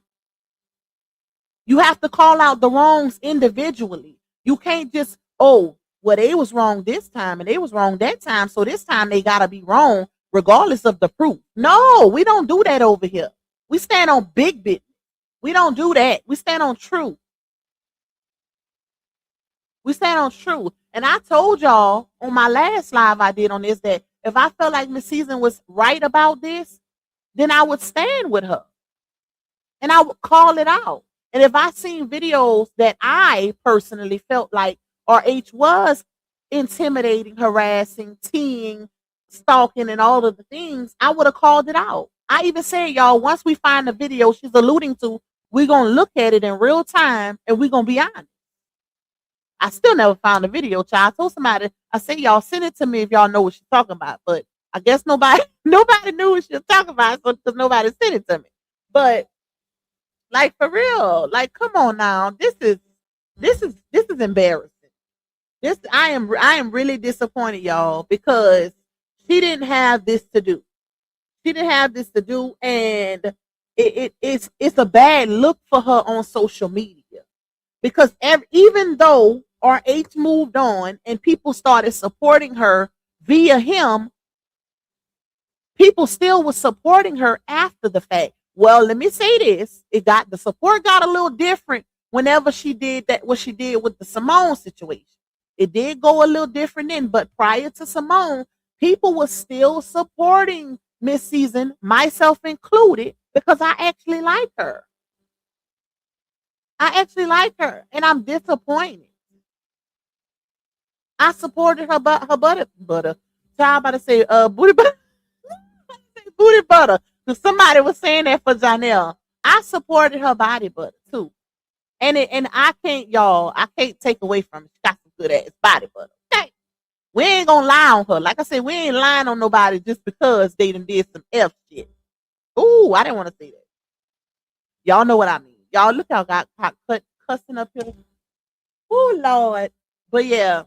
You have to call out the wrongs individually. You can't just, oh, well, they was wrong this time and they was wrong that time. So this time they got to be wrong regardless of the proof. No, we don't do that over here. We stand on big business. We don't do that. We stand on truth. We stand on truth. And I told y'all on my last live I did on this that if I felt like Miss Season was right about this, then I would stand with her. And I would call it out. And if I seen videos that I personally felt like RH was intimidating, harassing, teeing, stalking, and all of the things, I would have called it out. I even said, y'all, once we find the video she's alluding to, we're going to look at it in real time and we're going to be honest. I still never found the video, child. I told somebody, I said, y'all send it to me if y'all know what she's talking about. But I guess nobody knew what she was talking about because nobody sent it to me. But like for real, like come on now. This is embarrassing. I am really disappointed, y'all, because she didn't have this to do. She didn't have this to do, and it's a bad look for her on social media. Because even though RH moved on and people started supporting her via him, people still was supporting her after the fact. Well, let me say this. The support got a little different whenever she did that, what she did with the Simone situation. It did go a little different then, but prior to Simone, people were still supporting Miss Season, myself included, because I actually like her. I actually like her, and I'm disappointed. I supported her, butter. So I'm about to say, booty butter. Booty butter. Because somebody was saying that for Janelle. I supported her body butter too. And I can't, y'all, I can't take away from it. She got some good ass body, but okay. We ain't gonna lie on her. Like I said, we ain't lying on nobody just because they done did some F shit. Ooh, I didn't want to say that. Y'all know what I mean. Y'all look how got cut cussing up here. Oh Lord. But yeah,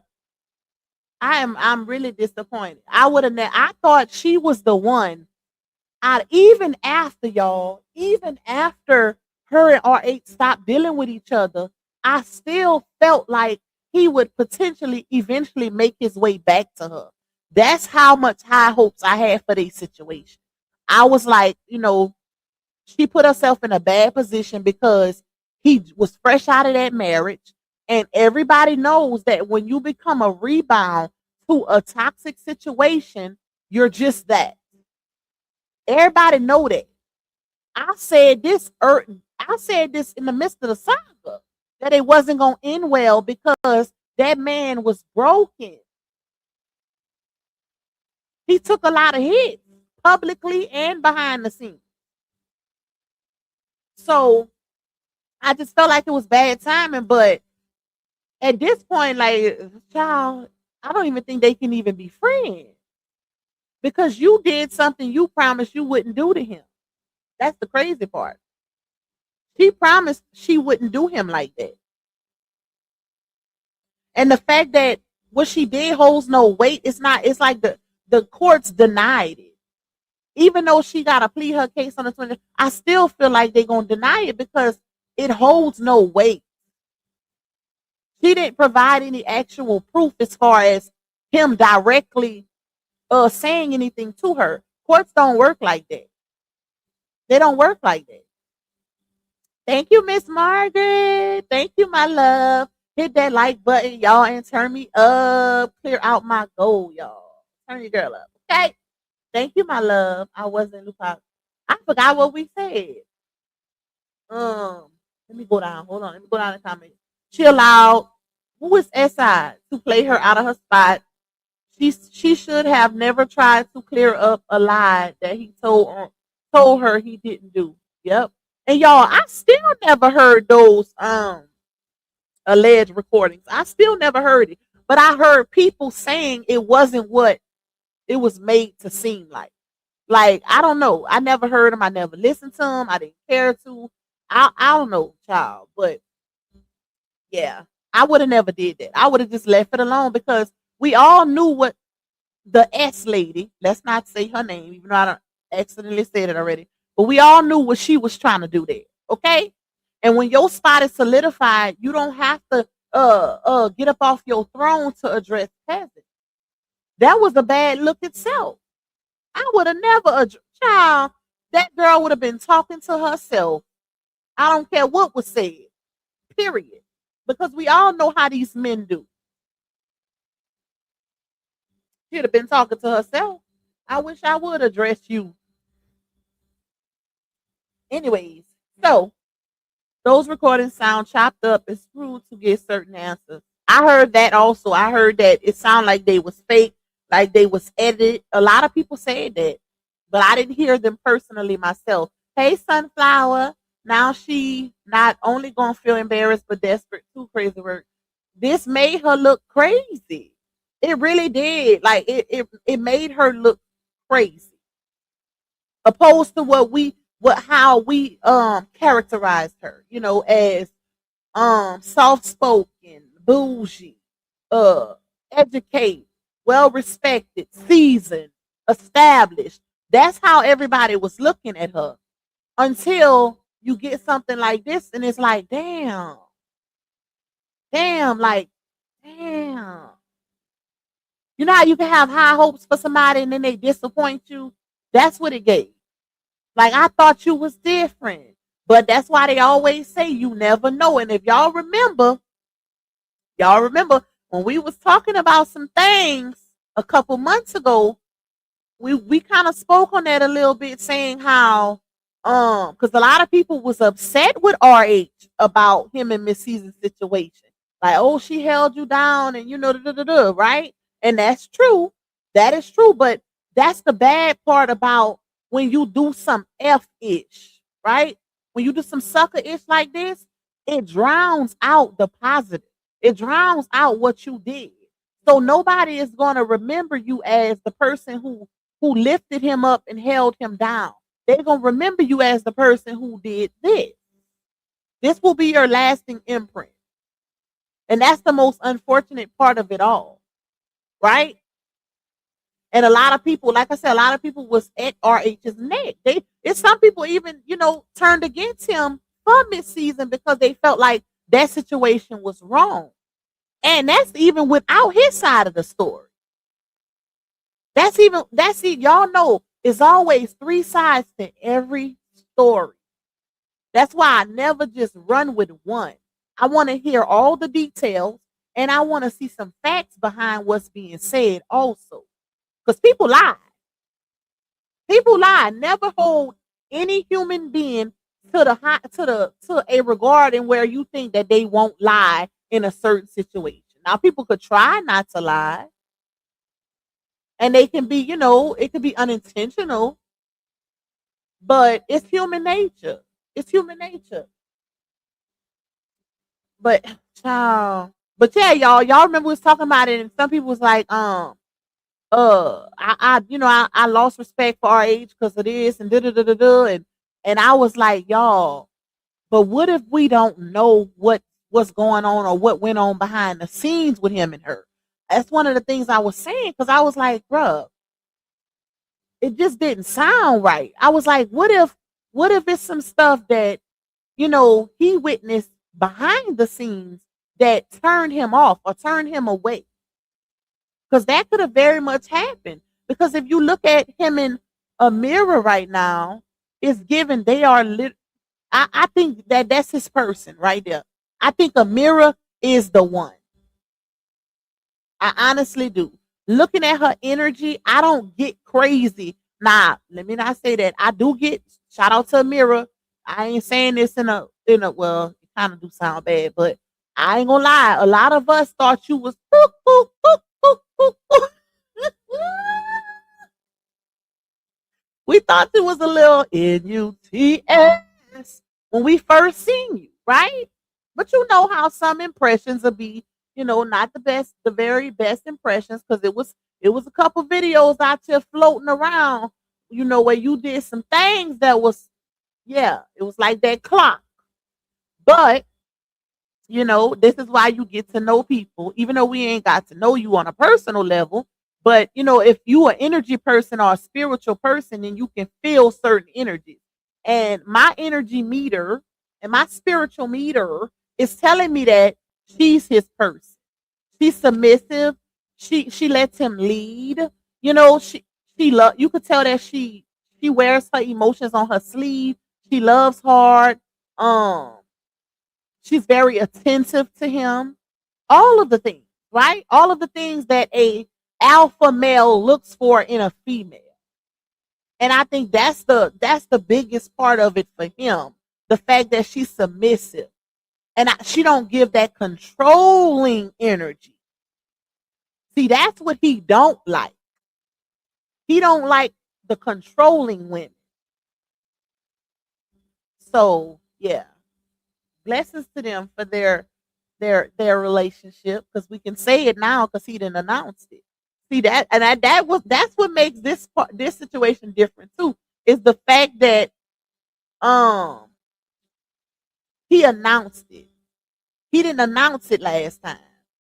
I'm really disappointed. I thought she was the one. Even after y'all, even after her and R8 stopped dealing with each other, I still felt like he would potentially eventually make his way back to her. That's how much high hopes I had for this situation. I was like, she put herself in a bad position because he was fresh out of that marriage. And everybody knows that when you become a rebound to a toxic situation, you're just that. Everybody know that. I said this in the midst of the saga that it wasn't gonna end well because that man was broken. He took a lot of hits publicly and behind the scenes. So I just felt like it was bad timing, but at this point, like, child, I don't even think they can even be friends because you did something you promised you wouldn't do to him. That's the crazy part. She promised she wouldn't do him like that. And the fact that what she did holds no weight, it's like the courts denied it. Even though she got to plead her case on the 20th, I still feel like they're going to deny it because it holds no weight. She didn't provide any actual proof as far as him directly saying anything to her. Courts don't work like that. They don't work like that. Thank you, Miss Margaret. Thank you, my love. Hit that like button, y'all, and turn me up. Clear out my goal, y'all. Turn your girl up. Okay. Thank you, my love. I wasn't looking. I forgot what we said. Let me go down. Hold on. Let me go down and comment. She allowed who is SI to play her out of her spot. She should have never tried to clear up a lie that he told her he didn't do. Yep. And y'all, I still never heard those alleged recordings. I still never heard it. But I heard people saying it wasn't what it was made to seem like. Like, I don't know. I never heard them. I never listened to them. I didn't care to. I don't know, child. But yeah, I would have never did that. I would have just left it alone because we all knew what the S lady, let's not say her name, even though I don't accidentally said it already, but we all knew what she was trying to do there. Okay. And when your spot is solidified, you don't have to get up off your throne to address peasants. That was a bad look itself. I would have never child. That girl would have been talking to herself. I don't care what was said. Period. Because we all know how these men do. She'd have been talking to herself. I wish I would address you. Anyways, so those recordings sound chopped up and screwed to get certain answers. I heard that also. I heard that it sounded like they was fake, like they was edited. A lot of people said that, but I didn't hear them personally myself. Hey, Sunflower. Now she not only gonna feel embarrassed but desperate too. Crazy work. This made her look crazy. It really did. Like it made her look crazy. Opposed to how we characterized her, as soft spoken, bougie, educated, well respected, seasoned, established. That's how everybody was looking at her until you get something like this and it's like, damn, like, damn. You know how you can have high hopes for somebody and then they disappoint you? That's what it gave. Like, I thought you was different. But that's why they always say you never know. And if y'all remember when we was talking about some things a couple months ago, we kind of spoke on that a little bit, saying how because a lot of people was upset with RH about him and Miss Season's situation. Like, oh, she held you down and right? And that's true. That is true. But that's the bad part about when you do some F-ish, right? When you do some sucker-ish like this, it drowns out the positive. It drowns out what you did. So nobody is going to remember you as the person who lifted him up and held him down. They're going to remember you as the person who did this. This will be your lasting imprint. And that's the most unfortunate part of it all. Right? And a lot of people, like I said, a lot of people was at RH's neck. It's some people even, turned against him for mid-season because they felt like that situation was wrong. And that's even without his side of the story. That's it. Y'all know it's always three sides to every story. That's why I never just run with one. I want to hear all the details and I want to see some facts behind what's being said also. Because people lie. People lie. Never hold any human being to a regard in where you think that they won't lie in a certain situation. Now, people could try not to lie, and they can be, it could be unintentional, but it's human nature. It's human nature. But child, but yeah, y'all remember we was talking about it, and some people was like, I lost respect for our age because of this and and I was like, y'all, but what if we don't know what's going on or what went on behind the scenes with him and her? That's one of the things I was saying because I was like, bruh, it just didn't sound right. I was like, what if it's some stuff that he witnessed behind the scenes that turned him off or turned him away? Because that could have very much happened. Because if you look at him in a mirror right now, it's given they are I think that's his person right there. I think a mirror is the one. I honestly do. Looking at her energy, I don't get crazy. Nah, let me not say that. I do get shout out to a mirror. I ain't saying this in a well, it kind of do sound bad, but I ain't gonna lie. A lot of us thought you was boop, boop, boop, boop, boop, boop. We thought it was a little NUTS when we first seen you, right? But you know how some impressions will be, not the very best impressions, because it was a couple videos out there floating around, where you did some things that was, yeah, it was like that clock. But this is why you get to know people, even though we ain't got to know you on a personal level. But if you an energy person or a spiritual person, then you can feel certain energies. And my energy meter and my spiritual meter is telling me that she's his person. She's submissive. She lets him lead. You could tell that she wears her emotions on her sleeve. She loves hard. She's very attentive to him. All of the things, right? All of the things that a alpha male looks for in a female. And I think that's the biggest part of it for him. The fact that she's submissive. And she don't give that controlling energy. See, that's what he don't like. He don't like the controlling women. So, yeah. Blessings to them for their relationship, because we can say it now because he didn't announce it. See that, and that's what makes this situation different too, is the fact that he announced it. He didn't announce it last time.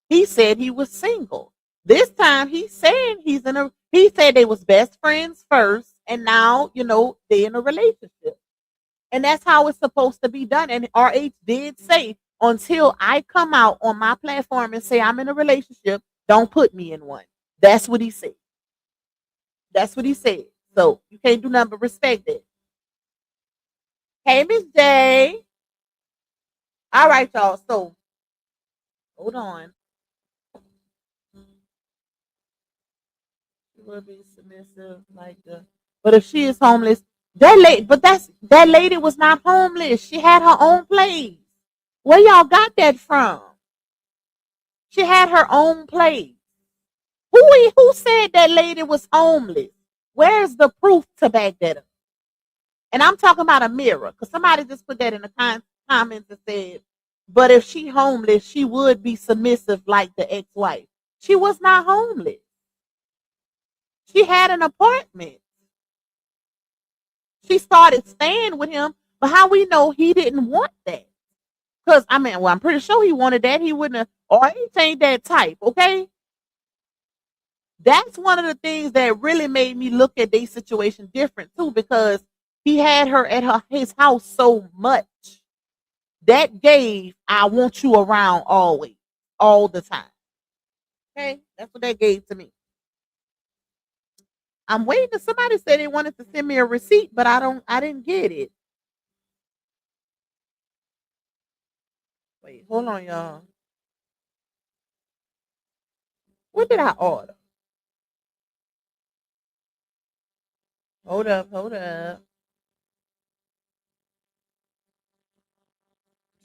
He said he was single. This time he's saying he said they was best friends first, and now they in a relationship. And that's how it's supposed to be done. And RH did say, until I come out on my platform and say I'm in a relationship, don't put me in one. That's what he said. That's what he said. So you can't do nothing but respect it. Hey, Miss J. All right, y'all. So hold on. She will be submissive like the. But if she is homeless, that lady was not homeless. She had her own place. Where y'all got that from? She had her own place. Who said that lady was homeless? Where's the proof to back that up? And I'm talking about a mirror, because somebody just put that in the comments and said, But if she homeless, she would be submissive like the ex-wife. She was not homeless. She had an apartment. She started staying with him, but how we know he didn't want that? Because I mean, well, I'm pretty sure he wanted that. He wouldn't have, or he ain't that type, okay? That's one of the things that really made me look at their situation different too, because he had her at his house so much. That gave I want you around always, all the time. Okay, that's what that gave to me. I'm waiting. Somebody said they wanted to send me a receipt, but I didn't get it. Wait, hold on, y'all. What did I order? Hold up, hold up.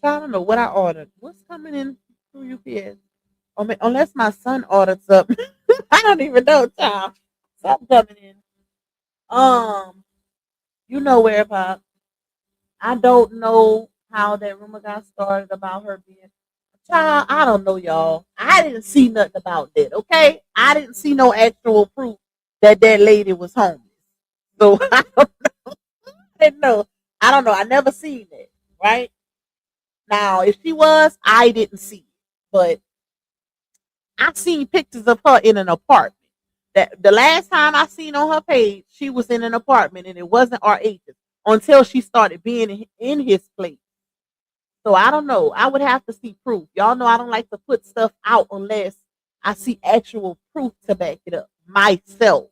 I don't know what I ordered. What's coming in through UPS? Oh, unless my son ordered something. I don't even know, child. Something coming in. Um, you know where, Pop. I don't know how that rumor got started about her being child. I don't know, y'all. I didn't see nothing about that. Okay, I didn't see no actual proof that that lady was homeless. So didn't know. I don't know. I never seen it. Right now, if she was, I didn't see it, but I seen pictures of her in an apartment. That the last time I seen on her page, she was in an apartment, and it wasn't RH until she started being in his place. So I don't know. I would have to see proof. Y'all know I don't like to put stuff out unless I see actual proof to back it up myself.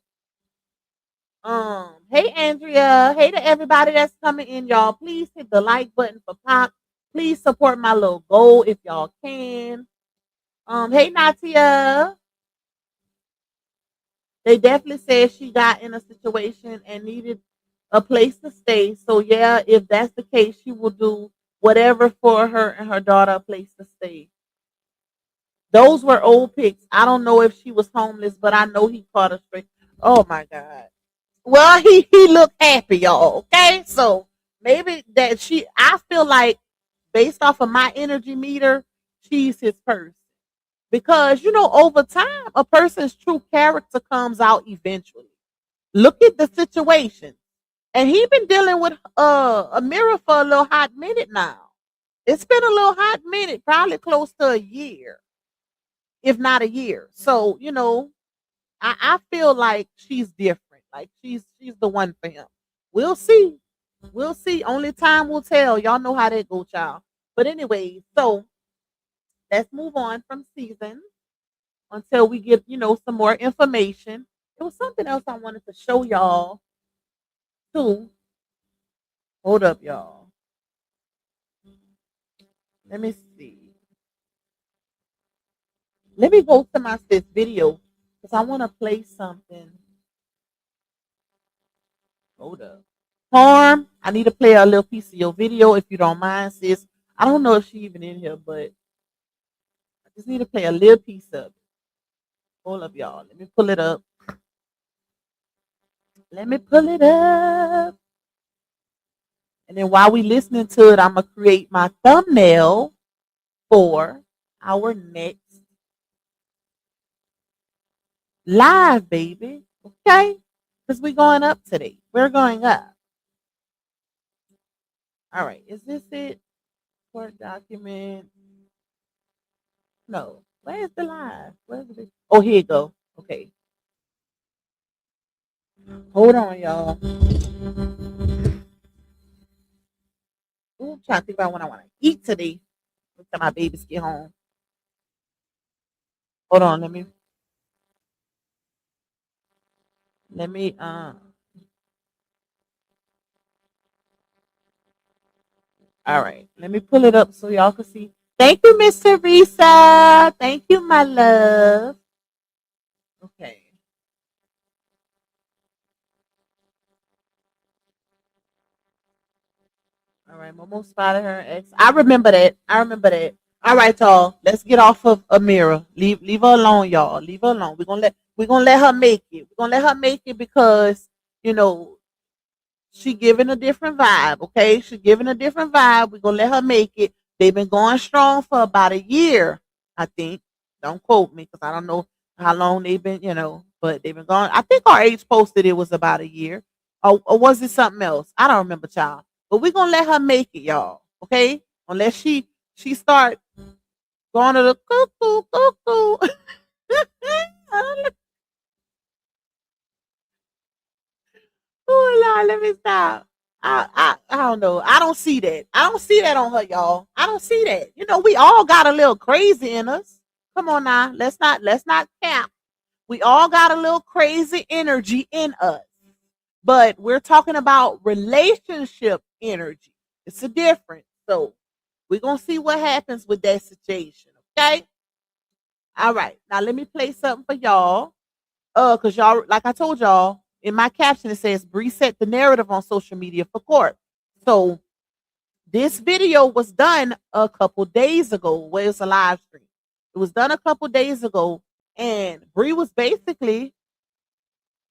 Hey Andrea, hey to everybody that's coming in, y'all. Please hit the like button for Pop. Please support my little goal if y'all can. Hey Natia. They definitely said she got in a situation and needed a place to stay. So yeah, if that's the case, she will do whatever for her and her daughter a place to stay. Those were old pics. I don't know if she was homeless, but I know he caught her straight. Oh my God. Well, he looked happy, y'all. Okay, so maybe that I feel like based off of my energy meter, she's his person because over time a person's true character comes out eventually. Look at the situation, and he been dealing with a mirror for a little hot minute now. It's been a little hot minute, probably close to a year, if not a year. So I feel like she's different. Like she's the one for him. We'll see. We'll see. Only time will tell. Y'all know how that go, child. But anyway, so let's move on from season until we get, some more information. There was something else I wanted to show y'all too. Hold up, y'all. Let me see. Let me go to my sis video because I want to play something. Hold up. Harm, I need to play a little piece of your video if you don't mind, sis. I don't know if she even in here, but I just need to play a little piece of it. Hold up, y'all. Let me pull it up. Let me pull it up. And then while we listening to it, I'm gonna create my thumbnail for our next live, baby. Okay? Because we're going up today. We're going up. All right. Is this it? Court document. No. Where's the live? Where's the Oh, here you go. Okay. Hold on, y'all. Ooh, I'm trying to think about what I want to eat today. Until my babies get home. Hold on, let me all right. Let me pull it up so y'all can see. Thank you, Miss Teresa. Thank you, my love. Okay. All right. Momo spotted her ex. I remember that. I remember that. All right, y'all. Let's get off of Amira. Leave her alone, y'all. Leave her alone. We're gonna let her make it. We're gonna let her make it because you know she giving a different vibe. Okay, she giving a different vibe. We're gonna let her make it. They've been going strong for about a year, I think. Don't quote me because I don't know how long they've been, but they've been going. I think our age posted it was about a year. Or was it something else? I don't remember, child. But we're gonna let her make it, y'all. Okay? Unless she start going to the cuckoo, cuckoo. Oh Lord, let me stop. I don't know. I don't see that. I don't see that on her, y'all. I don't see that. We all got a little crazy in us. Come on now. Let's not cap. We all got a little crazy energy in us. But we're talking about relationship energy. It's a difference. So we're gonna see what happens with that situation. Okay. All right. Now let me play something for y'all. Because y'all, like I told y'all, in my caption it says Bree set the narrative on social media for court. So this video was done a couple days ago. Well, it's a live stream. It was done a couple days ago, and Bree was basically,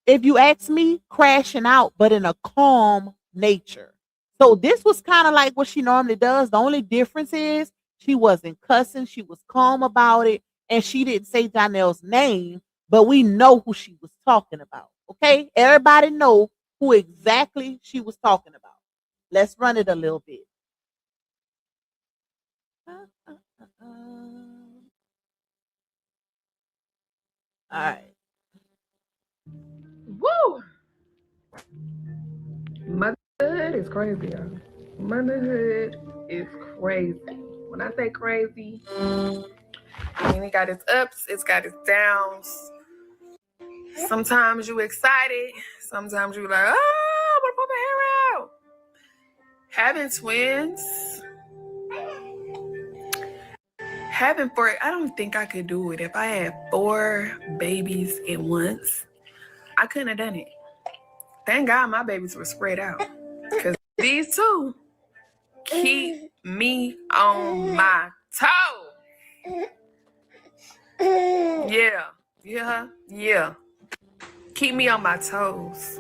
if you ask me, crashing out, but in a calm nature. So this was kind of like what she normally does. The only difference is she wasn't cussing. She was calm about it, and she didn't say Janelle's name, but we know who she was talking about. Okay, everybody know who exactly she was talking about. Let's run it a little bit. All right. Woo! Motherhood is crazy, y'all. Motherhood is crazy. When I say crazy, I mean it got its ups, it's got its downs. Sometimes you excited, sometimes you like, oh, I'm gonna put my hair out. Having twins, I don't think I could do it. If I had 4 babies at once, I couldn't have done it. Thank God my babies were spread out. Because these two keep me on my toes. Yeah. Keep me on my toes.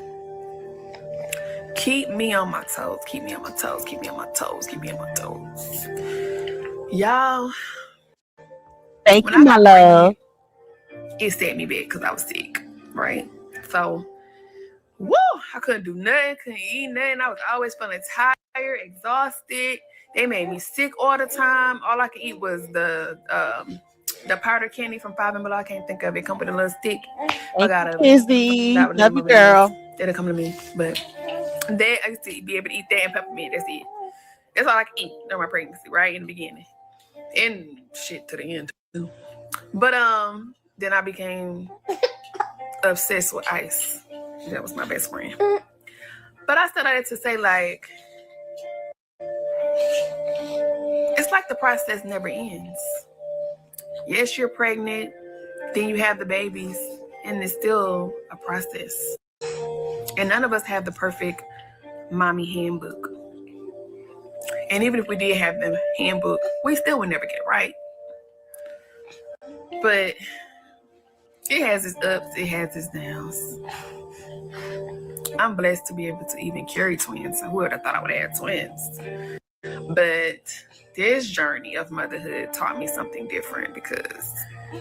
Keep me on my toes. Keep me on my toes. Keep me on my toes. Keep me on my toes. Y'all. Thank you, my love. It set me back because I was sick, right? So, woo! I couldn't do nothing, couldn't eat nothing. I was always feeling tired, exhausted. They made me sick all the time. All I could eat was the powder candy from 5 and Below. I can't think of it. Come with a little stick. Izzy, love you, girl. That'll come to me, but I used to be able to eat that and peppermint. That's it. That's all I could eat during my pregnancy, right in the beginning, and shit to the end too. But then I became obsessed with ice. That was my best friend. But I said that to say, like, it's like the process never ends. Yes, you're pregnant, then you have the babies, and it's still a process. And none of us have the perfect mommy handbook. And even if we did have the handbook, we still would never get it right. But it has its ups, it has its downs. I'm blessed to be able to even carry twins. Who would have thought I would have twins? But this journey of motherhood taught me something different, because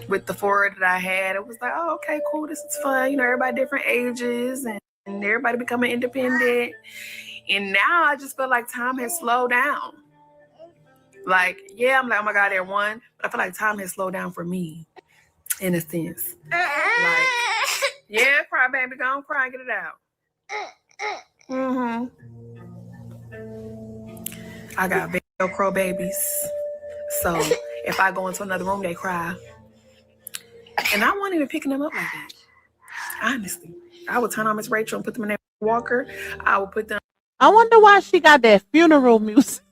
with the 4 that I had, it was like, oh, okay, cool, this is fun. Everybody different ages and everybody becoming independent. And now I just feel like time has slowed down. Like, yeah, I'm like, oh my God, they're one. But I feel like time has slowed down for me, in a sense. Like, yeah, cry, baby, go on, cry and get it out. I got Velcro babies. So if I go into another room, they cry. And I wasn't even picking them up like that. Honestly. I would turn on Miss Rachel and put them in that walker. I would put them. I wonder why she got that funeral music.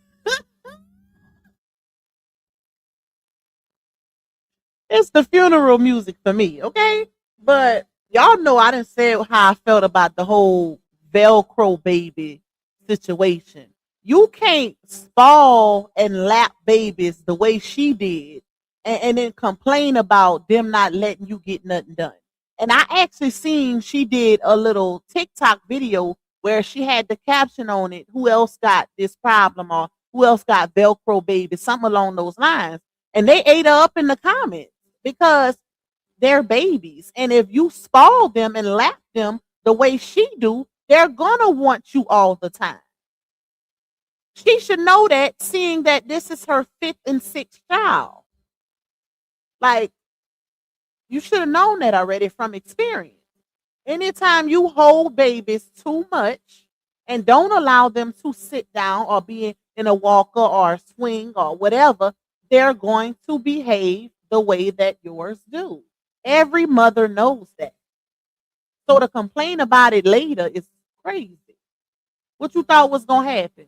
It's the funeral music for me, okay? But y'all know I didn't say how I felt about the whole Velcro baby situation. You can't spoil and lap babies the way she did and then complain about them not letting you get nothing done. And I actually seen she did a little TikTok video where she had the caption on it, who else got this problem or who else got Velcro babies, something along those lines. And they ate her up in the comments because they're babies. And if you spoil them and lap them the way she do, they're gonna want you all the time. She should know that, seeing that this is her fifth and sixth child. Like, you should have known that already from experience. Anytime you hold babies too much and don't allow them to sit down or be in a walker or a swing or whatever, they're going to behave the way that yours do. Every mother knows that. So to complain about it later is crazy. What you thought was gonna happen?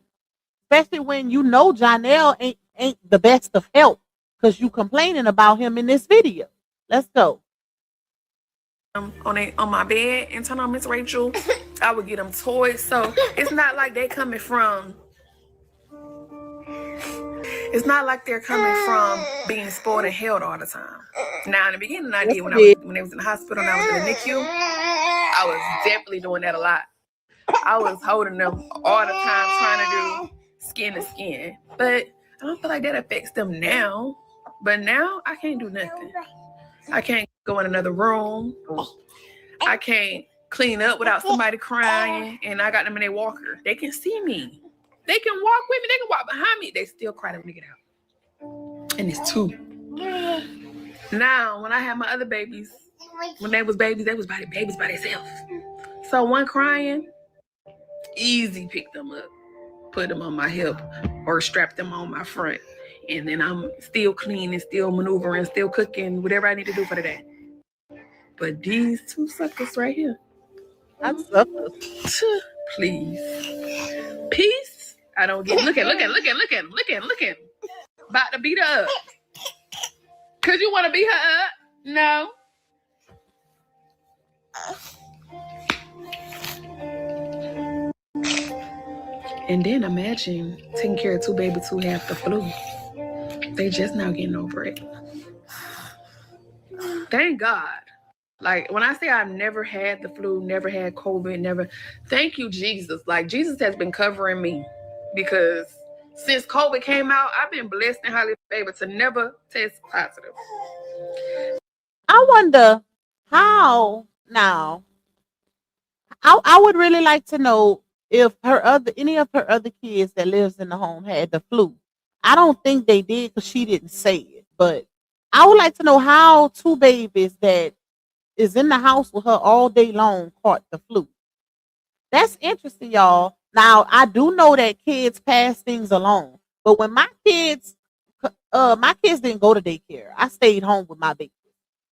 Especially when you know Janelle ain't the best of help because you complaining about him in this video. Let's go. On my bed and turn on Miss Rachel. I would get them toys. So it's not like they coming from. It's not like they're coming from being spoiled and held all the time. Now in the beginning, I did when they was in the hospital and I was in the NICU. I was definitely doing that a lot. I was holding them all the time, trying to do skin to skin. But I don't feel like that affects them now. But now I can't do nothing. I can't go in another room. I can't clean up without somebody crying. And I got them in their walker. They can see me. They can walk with me. They can walk behind me. They still cry when they get out. And it's two. Now, when I had my other babies, when they was babies by themselves. So one crying, easy pick them up, put them on my hip, or strap them on my front. And then I'm still cleaning, still maneuvering, still cooking, whatever I need to do for the day. But these two suckers right here. I'm suckers. Please. Peace. I don't get look at. About to beat her up. Cause you want to beat her up? No. And then imagine taking care of two babies who have the flu. They just now getting over it. Thank God. Like, when I say I've never had the flu, never had COVID, never, thank you, Jesus. Like, Jesus has been covering me because since COVID came out, I've been blessed and highly favored to never test positive. I wonder how now. I would really like to know if any of her other kids that lives in the home had the flu. I don't think they did because she didn't say it. But I would like to know how two babies that is in the house with her all day long caught the flu. That's interesting, y'all. Now I do know that kids pass things along, but when my kids didn't go to daycare. I stayed home with my baby.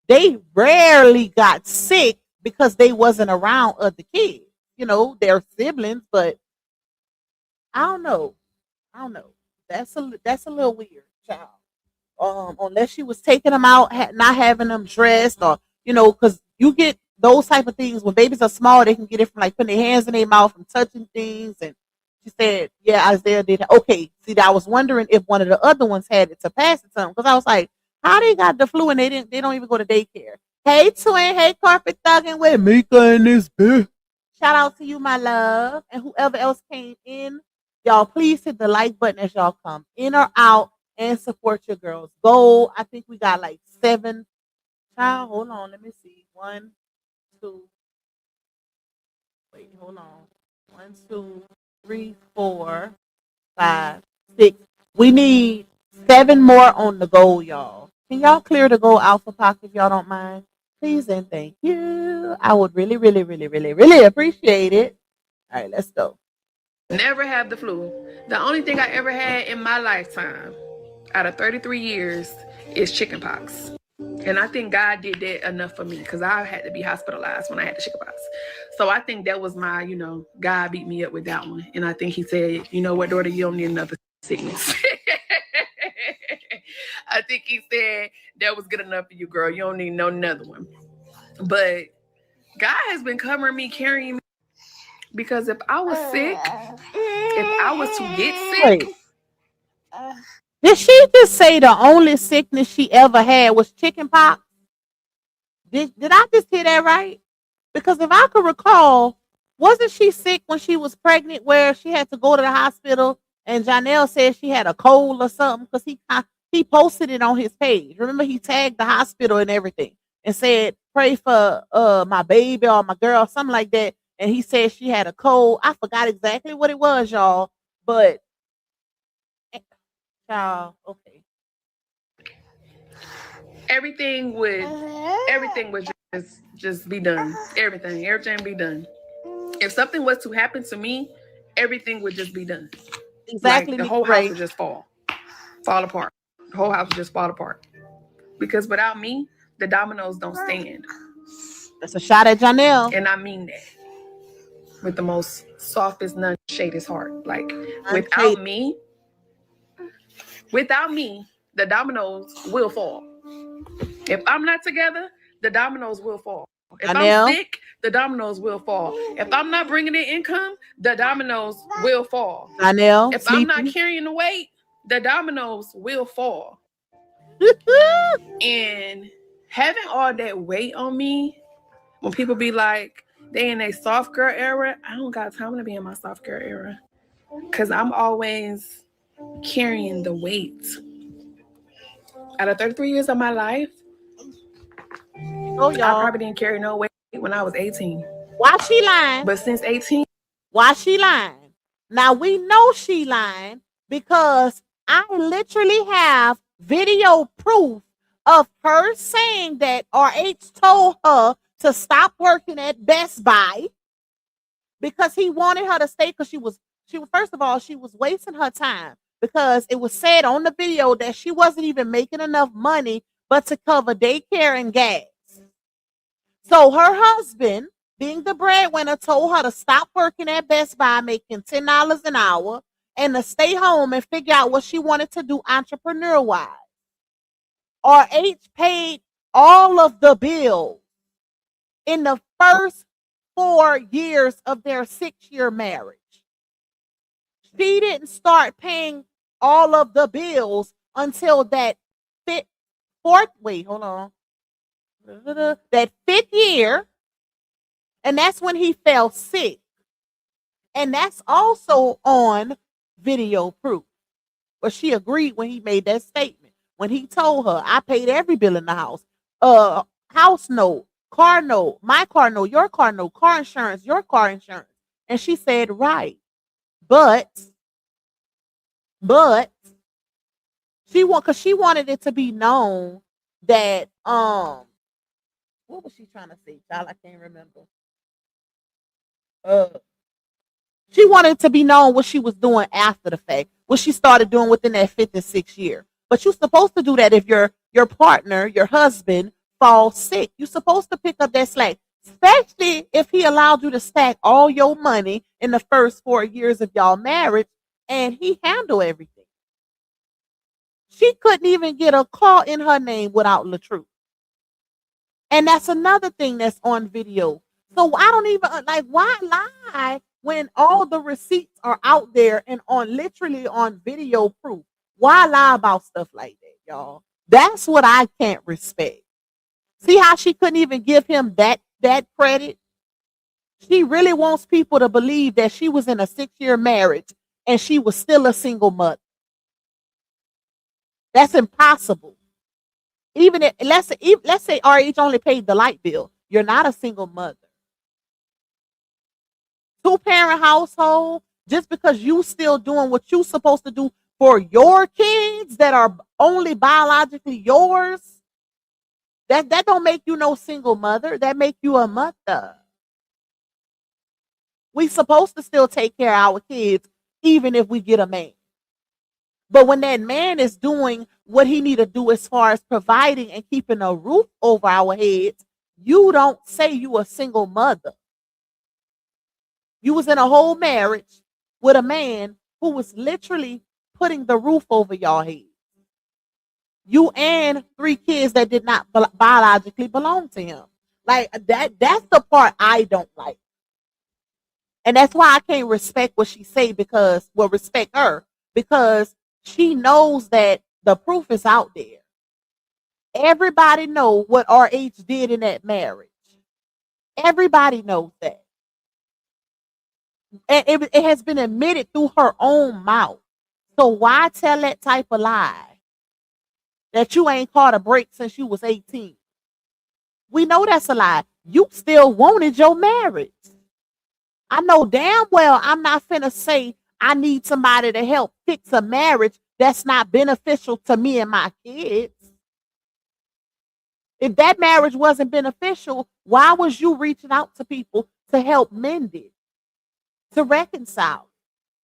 They rarely got sick because they wasn't around other kids. You know, their siblings, but I don't know. That's a little weird, child. Unless she was taking them out, not having them dressed, or because you get those type of things when babies are small, they can get it from like putting their hands in their mouth and touching things. And she said, "Yeah, Isaiah did." Okay, see, I was wondering if one of the other ones had it to pass it to them because I was like, "How they got the flu and they don't even go to daycare?" Hey, twin. Hey, carpet thugging with Mika in this bitch. Shout out to you, my love, and whoever else came in. Y'all, please hit the like button as y'all come in or out and support your girls' goal. I think we got like 7. Child, hold on. Let me see. 1, 2. Wait, hold on. 1, 2, 3, 4, 5, 6. We need 7 more on the goal, y'all. Can y'all clear the goal Alpha Pack if y'all don't mind? Please and thank you. I would really, really, really, really, really appreciate it. All right, let's go. Never had the flu. The only thing I ever had in my lifetime out of 33 years is chickenpox. And I think God did that enough for me because I had to be hospitalized when I had the chickenpox. So I think that was my, God beat me up with that one. And I think he said, you know what, daughter, you don't need another sickness. I think he said that was good enough for you, girl. You don't need no another one. But God has been covering me, carrying me. Because if I was sick, if I was to get sick. Wait. Did she just say the only sickness she ever had was chickenpox? Did I just hear that right? Because if I could recall, wasn't she sick when she was pregnant where she had to go to the hospital And Janelle said she had a cold or something because he posted it on his page. Remember, he tagged the hospital and everything and said, pray for my baby or my girl, something like that. And he said she had a cold. I forgot exactly what it was, y'all. But y'all, okay. Everything would just be done. Everything be done. If something was to happen to me, everything would just be done. Exactly. Like the whole house would just fall apart. The whole house would just fall apart. Because without me, the dominoes don't stand. That's a shot at Janelle. And I mean that with the most softest, none shaded heart. Like without me, the dominoes will fall. If I'm not together, the dominoes will fall. If I'm sick, the dominoes will fall. If I'm not bringing in income, the dominoes will fall. If I'm not carrying the weight, the dominoes will fall. And having all that weight on me, when people be like, they in a soft girl era, I don't got time to be in my soft girl era. Because I'm always carrying the weight. Out of 33 years of my life, I probably didn't carry no weight when I was 18. Why she lying? But since 18. Why she lying? Now we know she lying because I literally have video proof of her saying that RH told her to stop working at Best Buy because he wanted her to stay because she was first of all, she was wasting her time because it was said on the video that she wasn't even making enough money but to cover daycare and gas. So her husband, being the breadwinner, told her to stop working at Best Buy, making $10 an hour, and to stay home and figure out what she wanted to do entrepreneur-wise. RH paid all of the bills in the first 4 years of their 6-year marriage. She didn't start paying all of the bills until that that 5th year, and that's when he fell sick. And that's also on video proof. But she agreed when he made that statement. When he told her, I paid every bill in the house. House note, car note, my car note, your car note, car insurance, your car insurance. And she said, right. But she wanted it to be known that what was she trying to say, child? I can't remember. She wanted to be known what she was doing after the fact, what she started doing within that 5th and 6th year. But you're supposed to do that if your partner, your husband, falls sick. You're supposed to pick up that slack, especially if he allowed you to stack all your money in the first 4 years of y'all marriage and he handled everything. She couldn't even get a call in her name without LaTruth. And that's another thing that's on video. So I don't even why lie when all the receipts are out there and literally on video proof? Why lie about stuff like that, y'all? That's what I can't respect. See how she couldn't even give him that credit? She really wants people to believe that she was in a 6-year marriage and she was still a single mother. That's impossible. Even if, let's say RH only paid the light bill. You're not a single mother. 2-parent household, just because you still doing what you're supposed to do for your kids that are only biologically yours, that don't make you no single mother. That make you a mother. We supposed to still take care of our kids even if we get a man. But when that man is doing what he need to do as far as providing and keeping a roof over our heads, you don't say you a single mother. You was in a whole marriage with a man who was literally putting the roof over y'all heads. You and 3 kids that did not biologically belong to him. Like that's the part I don't like. And that's why I can't respect what she say respect her because she knows that the proof is out there. Everybody know what RH did in that marriage. Everybody knows that. And it has been admitted through her own mouth. So why tell that type of lie that you ain't caught a break since you was 18? We know that's a lie. You still wanted your marriage. I know damn well I'm not finna say I need somebody to help fix a marriage that's not beneficial to me and my kids. If that marriage wasn't beneficial, why was you reaching out to people to help mend it, to reconcile,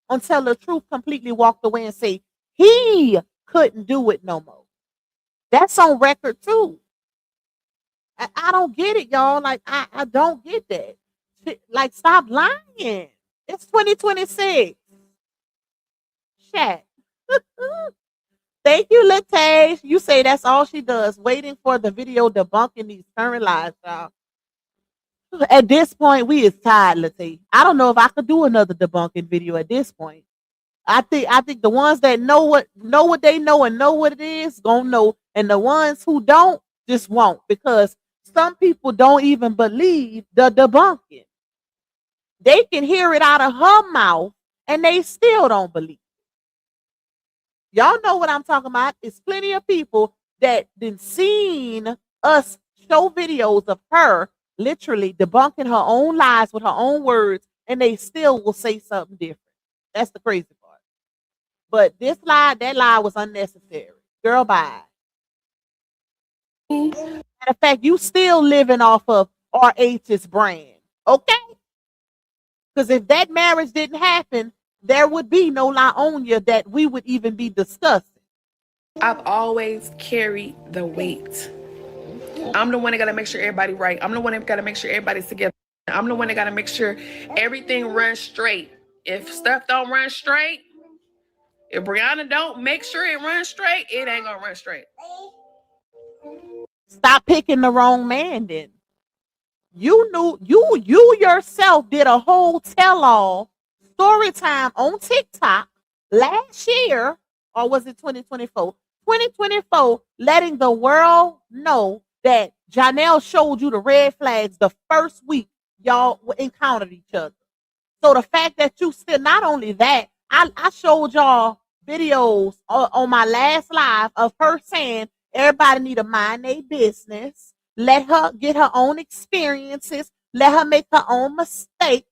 until LaTruth completely walked away and said he couldn't do it no more? That's on record too. I don't get it, y'all. Like, I don't get that. Like, stop lying. It's 2026. Chat. Thank you, Latash. You say that's all she does, waiting for the video debunking these current lies, y'all. At this point, we is tired, Latash. I don't know if I could do another debunking video at this point. I think the ones that know what they know and know what it is gonna know, and the ones who don't just won't, because some people don't even believe the debunking. They can hear it out of her mouth and they still don't believe. Y'all know what I'm talking about. It's plenty of people that been seen us show videos of her literally debunking her own lies with her own words, and they still will say something different. That's the crazy part. But that lie was unnecessary. Girl, bye. Matter of fact, you still living off of RH's brand. Okay? Because if that marriage didn't happen, there would be no Laonia that we would even be discussing. I've always carried the weight. I'm the one that got to make sure everybody right. I'm the one that got to make sure everybody's together. I'm the one that got to make sure everything runs straight. If stuff don't run straight, if Brianna don't make sure it runs straight, it ain't gonna run straight. Stop picking the wrong man then. You knew you yourself did a whole tell-all story time on TikTok last year, or was it 2024? 2024, letting the world know that Janelle showed you the red flags the first week y'all encountered each other. So the fact that you still, not only that, I showed y'all videos on my last live of her saying everybody need to mind their business. Let her get her own experiences. Let her make her own mistakes.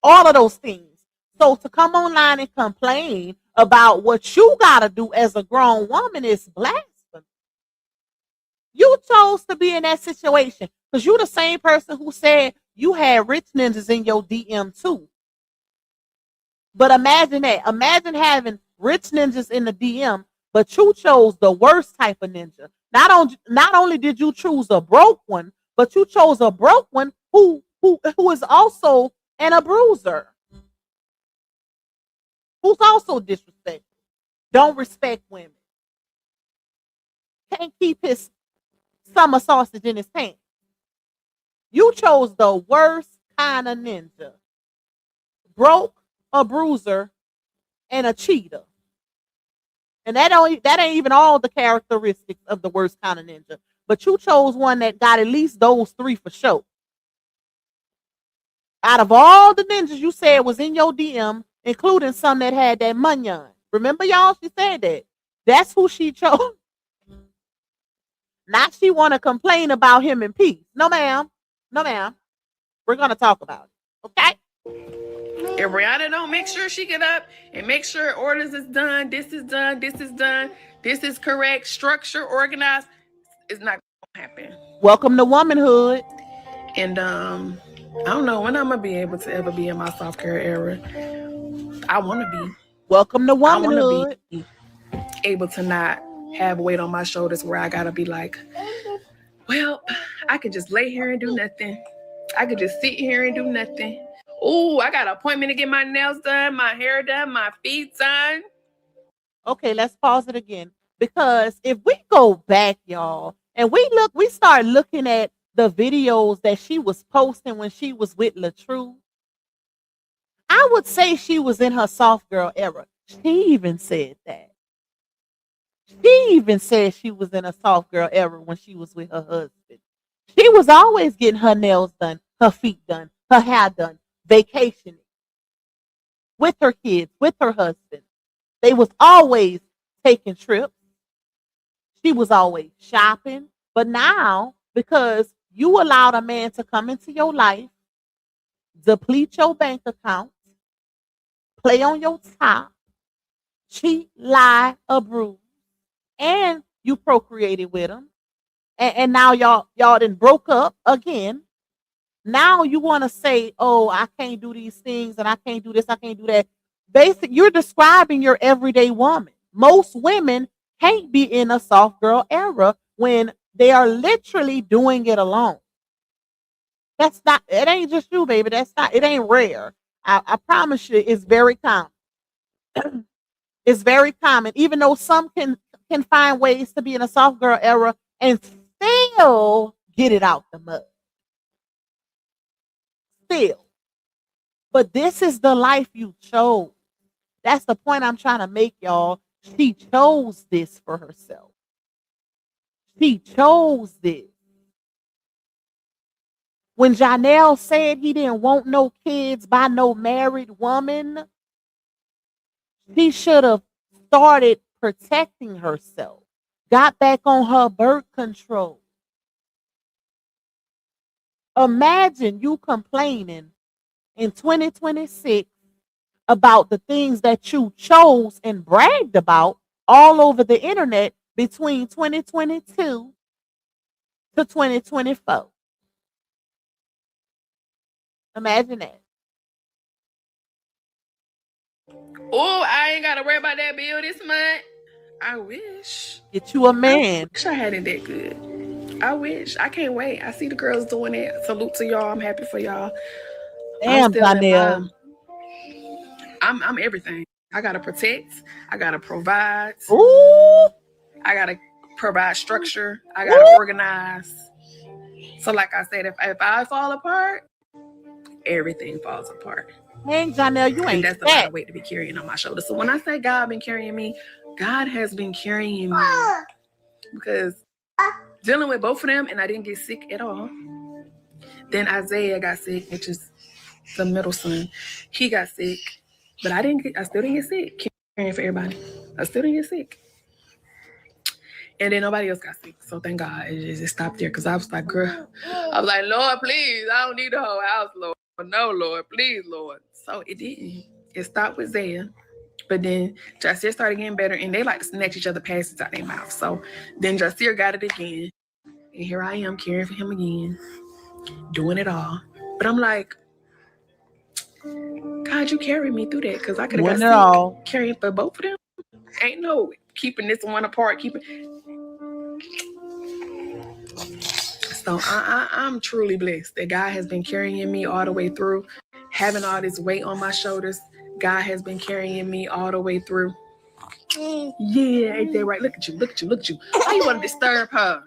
All of those things. So to come online and complain about what you got to do as a grown woman is blasphemy. You chose to be in that situation because you're the same person who said you had rich ninjas in your DM too. But imagine that. Imagine having rich ninjas in the DM, but you chose the worst type of ninja. Not only did you choose a broke one, but you chose a broke one who is also an abuser, who's also disrespectful, don't respect women, can't keep his summer sausage in his pants. You chose the worst kind of ninja. Broke, a bruiser, and a cheater. And that ain't even all the characteristics of the worst kind of ninja. But you chose one that got at least those three for sure. Out of all the ninjas you said was in your DM, including some that had that munyon. Remember, y'all, she said that. That's who she chose. Not she want to complain about him in peace. No, ma'am. No, ma'am. We're going to talk about it. Okay? If Rihanna don't make sure she get up and make sure orders is done, this is done, this is done, this is correct, structure, organized, it's not gonna happen. Welcome to womanhood. And I don't know when I'm gonna be able to ever be in my soft care era. I want to be. Welcome to womanhood. I want to be able to not have weight on my shoulders where I gotta be like, well, I could just lay here and do nothing. I could just sit here and do nothing. Oh, I got an appointment to get my nails done, my hair done, my feet done. Okay, let's pause it again. Because if we go back, y'all, and we start looking at the videos that she was posting when she was with LaTruth, I would say she was in her soft girl era. She even said that. She even said she was in a soft girl era when she was with her husband. She was always getting her nails done, her feet done, her hair done, vacationing with her kids, with her husband. They was always taking trips. She was always shopping. But now, because you allowed a man to come into your life, deplete your bank account, play on your top, cheat, lie, abuse, and you procreated with him, and now y'all then broke up again. Now you want to say, "Oh, I can't do these things, and I can't do this, I can't do that." Basically, you're describing your everyday woman. Most women can't be in a soft girl era when they are literally doing it alone. That's not. It ain't just you, baby. That's not. It ain't rare. I promise you, it's very common. It's very common. Even though some can find ways to be in a soft girl era and still get it out the mud. Still. But this is the life you chose. That's the point I'm trying to make, y'all. She chose this for herself. She chose this. When Janelle said he didn't want no kids by no married woman, she should have started protecting herself, got back on her birth control. Imagine you complaining in 2026 about the things that you chose and bragged about all over the internet between 2022 to 2024. Imagine that. Oh, I ain't gotta worry about that bill this month. I wish. Get you a man. I wish I had it that good. I wish. I can't wait. I see the girls doing it. Salute to y'all. I'm happy for y'all. Damn, Janelle. I'm everything. I gotta protect. I gotta provide. Ooh. I gotta provide structure. I gotta organize. So, like I said, if I fall apart, everything falls apart. Man, Janelle, you ain't. And that's a lot of weight to be carrying on my shoulders. So when I say God been carrying me, God has been carrying me because dealing with both of them, and I didn't get sick at all. Then Isaiah got sick, which is the middle son. He got sick, but I still didn't get sick. Caring for everybody, I still didn't get sick. And then nobody else got sick. So thank God it stopped there, because I was like, girl, I was like, Lord, please, I don't need the whole house, Lord. No, Lord, please, Lord. So it didn't. It stopped with Zaya. But then Jasir started getting better, and they like to snatch each other passes out their mouth. So then Jasir got it again. And here I am caring for him again, doing it all. But I'm like, God, you carried me through that, because I could have got sick carrying for both of them. Ain't no keeping this one apart, So I'm truly blessed that God has been carrying me all the way through, having all this weight on my shoulders. God has been carrying me all the way through. Yeah, ain't that right? Look at you. Why you want to disturb her?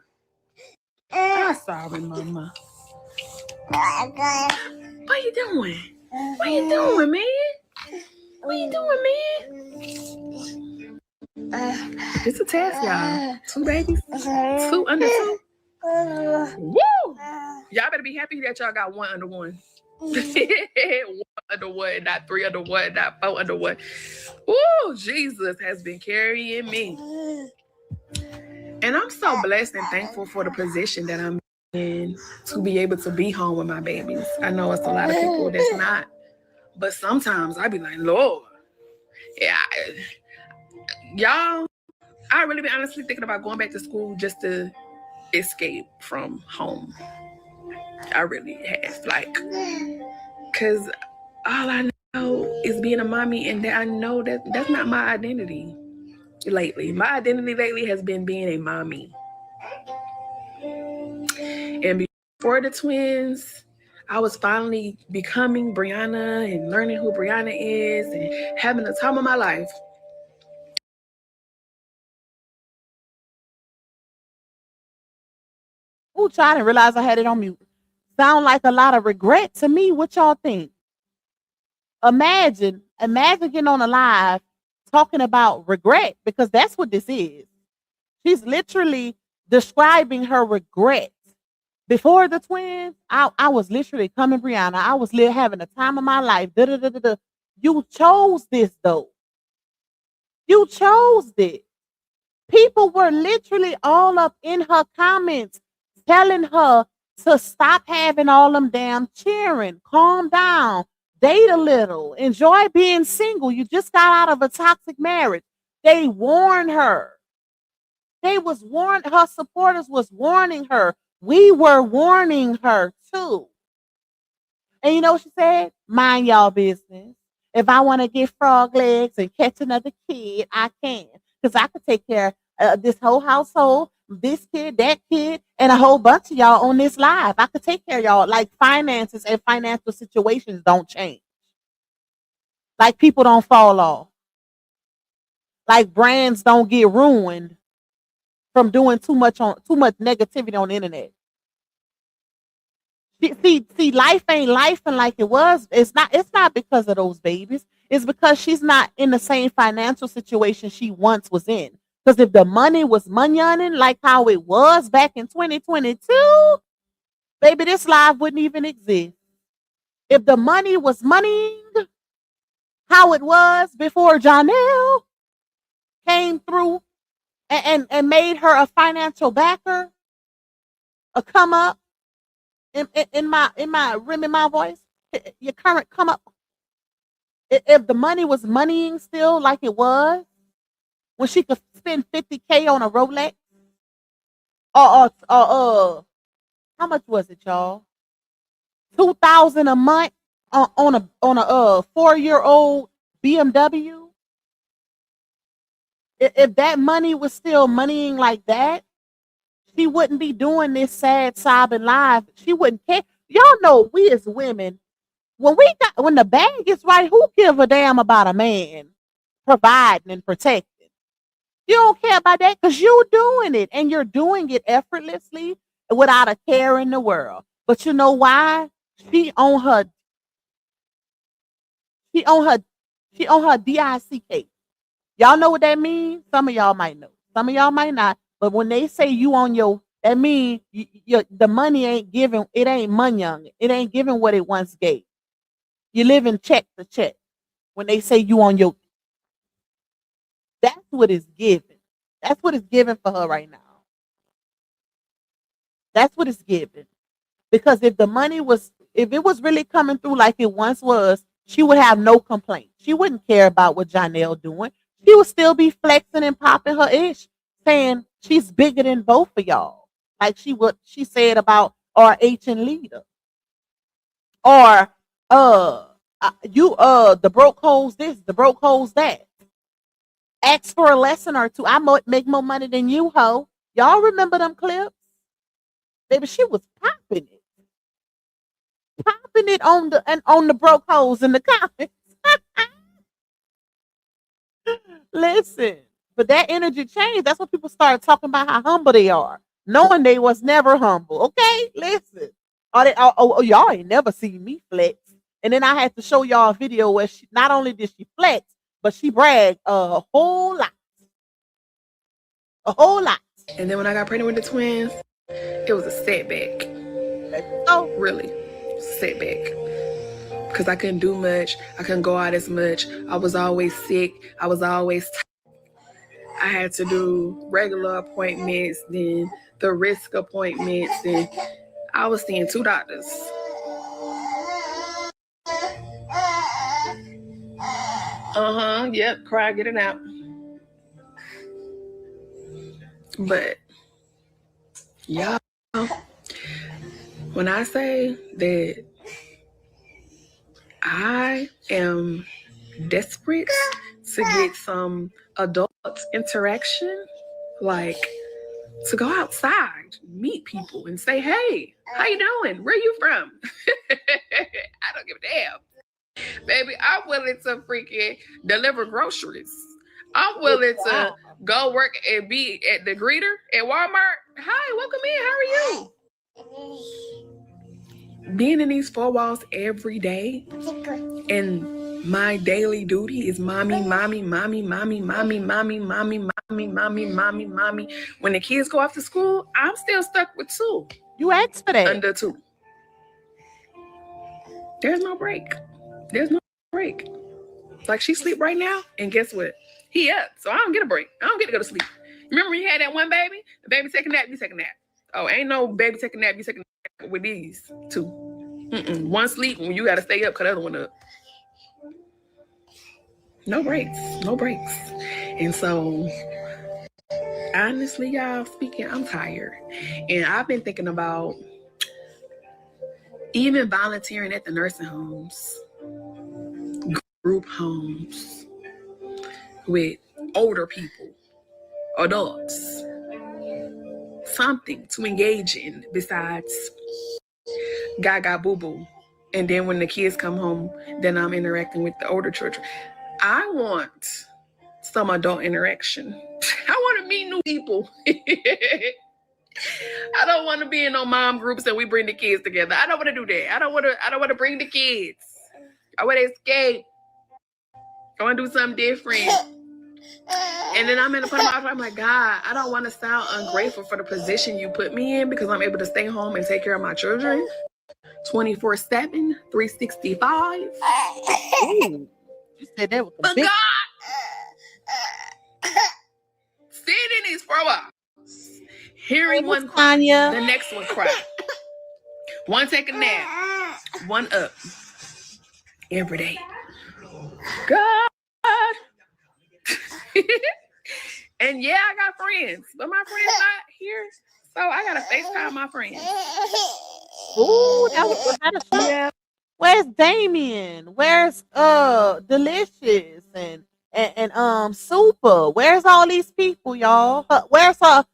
I'm sorry, Mama. What you doing? What you doing, man? What you doing, man? It's a test, y'all. 2 babies? 2 under 2? Woo! Y'all better be happy that y'all got 1 under 1. 1 under 1, not 3 under 1, not 4 under 1. Woo! Jesus has been carrying me. And I'm so blessed and thankful for the position that I'm in to be able to be home with my babies. I know it's a lot of people that's not, but sometimes I be like, Lord, yeah, y'all, I really been honestly thinking about going back to school just to escape from home. I really have, like, because all I know is being a mommy, and I know that that's not my identity lately. My identity lately has been being a mommy. And before the twins, I was finally becoming Brianna and learning who Brianna is and having the time of my life. Ooh, child, I didn't realize I had it on mute. Sound like a lot of regret to me. What y'all think? Imagine getting on a live talking about regret, because that's what this is. She's literally describing her regret. Before the twins, I was literally coming Brianna. I was having the time of my life. You chose this, though. You chose it. People were literally all up in her comments telling her to stop having all them damn cheering, calm down, date a little, enjoy being single. You just got out of a toxic marriage. They warned her. They was warned, her supporters was warning her. We were warning her too. And you know what she said? Mind y'all business. If I want to get frog legs and catch another kid, I can. Because I could take care of this whole household, this kid, that kid, and a whole bunch of y'all on this live. I could take care of y'all. Like finances and financial situations don't change. Like people don't fall off. Like brands don't get ruined from doing too much negativity on the internet. See, life ain't life and like it was. It's not because of those babies. It's because she's not in the same financial situation she once was in. Because if the money was money like how it was back in 2022, baby, this life wouldn't even exist. If the money was moneying how it was before Janelle came through and made her a financial backer, a come up in my rim in my voice, your current come up. If the money was moneying still like it was, when she could spend 50K on a Rolex, or how much was it, y'all? 2,000 a month on a 4-year-old BMW. If that money was still moneying like that, she wouldn't be doing this sad sobbing live. She wouldn't care. Y'all know we as women, when the bag is right, who give a damn about a man providing and protecting? You don't care about that because you're doing it and you're doing it effortlessly without a care in the world. But you know why? She on her she on her DICK. Y'all know what that means? Some of y'all might know. Some of y'all might not. But when they say you on your, that means the money ain't giving. It ain't money on it. It ain't giving what it once gave. You live in check to check. When they say you on your, that's what it's giving. That's what it's giving for her right now. That's what it's giving. Because if it was really coming through like it once was, she would have no complaints. She wouldn't care about what Janelle doing. She would still be flexing and popping her ish, saying she's bigger than both of y'all. Like she said about RH and Lita. Or the broke holes this, the broke holes that. Ask for a lesson or two. I might make more money than you, ho. Y'all remember them clips? Baby, she was popping it. Popping it on the broke holes in the comments. Listen, but that energy changed. That's when people started talking about how humble they are, knowing they was never humble. Okay, listen. Y'all ain't never seen me flex. And then I had to show y'all a video where not only did she flex, but she bragged a whole lot. A whole lot. And then when I got pregnant with the twins, it was a setback. Oh, really, setback. Because I couldn't do much. I couldn't go out as much. I was always sick. I was always I had to do regular appointments, then the risk appointments, and I was seeing 2 doctors. Yep, cry, get it out. But y'all, when I say that I am desperate to get some adult interaction, like to go outside, meet people, and say, "Hey, how you doing? Where you from?" I don't give a damn, baby. I'm willing to freaking deliver groceries. I'm willing to go work and be at the greeter at Walmart. Hi, welcome in. How are you? Being in these 4 walls every day, and my daily duty is mommy. When the kids go off to school, I'm still stuck with 2. You asked for that. Under 2. There's no break. Like she sleep right now, and guess what? He up, so I don't get a break. I don't get to go to sleep. Remember when you had that one baby? The baby take a nap, you take a nap. Oh, ain't no baby take a nap, you take a nap with these two. One sleep when you got to stay up, cut the other one up. No breaks, no breaks. And so, honestly, y'all speaking, I'm tired. And I've been thinking about even volunteering at the nursing homes, group homes with older people, adults. Something to engage in besides gaga boo boo. And then when the kids come home, then I'm interacting with the older children. I want some adult interaction. I want to meet new people. I don't want to be in no mom groups and we bring the kids together. I don't want to do that. I don't want to bring the kids. I want to escape. I want to do something different. And then I'm in the point of my life, I'm like, God, I don't want to sound ungrateful for the position you put me in because I'm able to stay home and take care of my children 24/7, 365. Ooh, you said that with a But big. God, sitting is for a while. Hearing one cry, Tanya. the next one cry. One take a nap, one up. Every day. God. And yeah, I got friends, but my friends not here, so I gotta FaceTime my friends. Ooh, that was that. Where's Damien? Where's Delicious and Super? Where's all these people, y'all? Where's her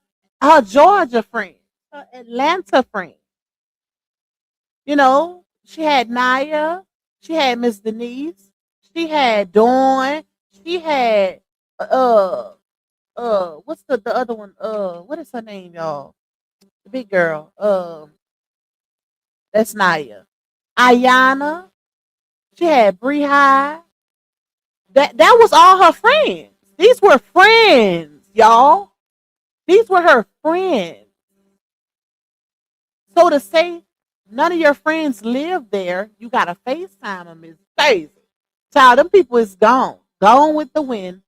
Georgia friend? Her Atlanta friend? You know, she had Naya, she had Miss Denise, she had Dawn, she had what's the other one? What is her name, y'all? The big girl. That's Naya. Ayana. She had Bree High. That was all her friends. These were friends, y'all. These were her friends. So to say none of your friends live there, you gotta FaceTime them is crazy. Child, them people is gone. Gone with the wind.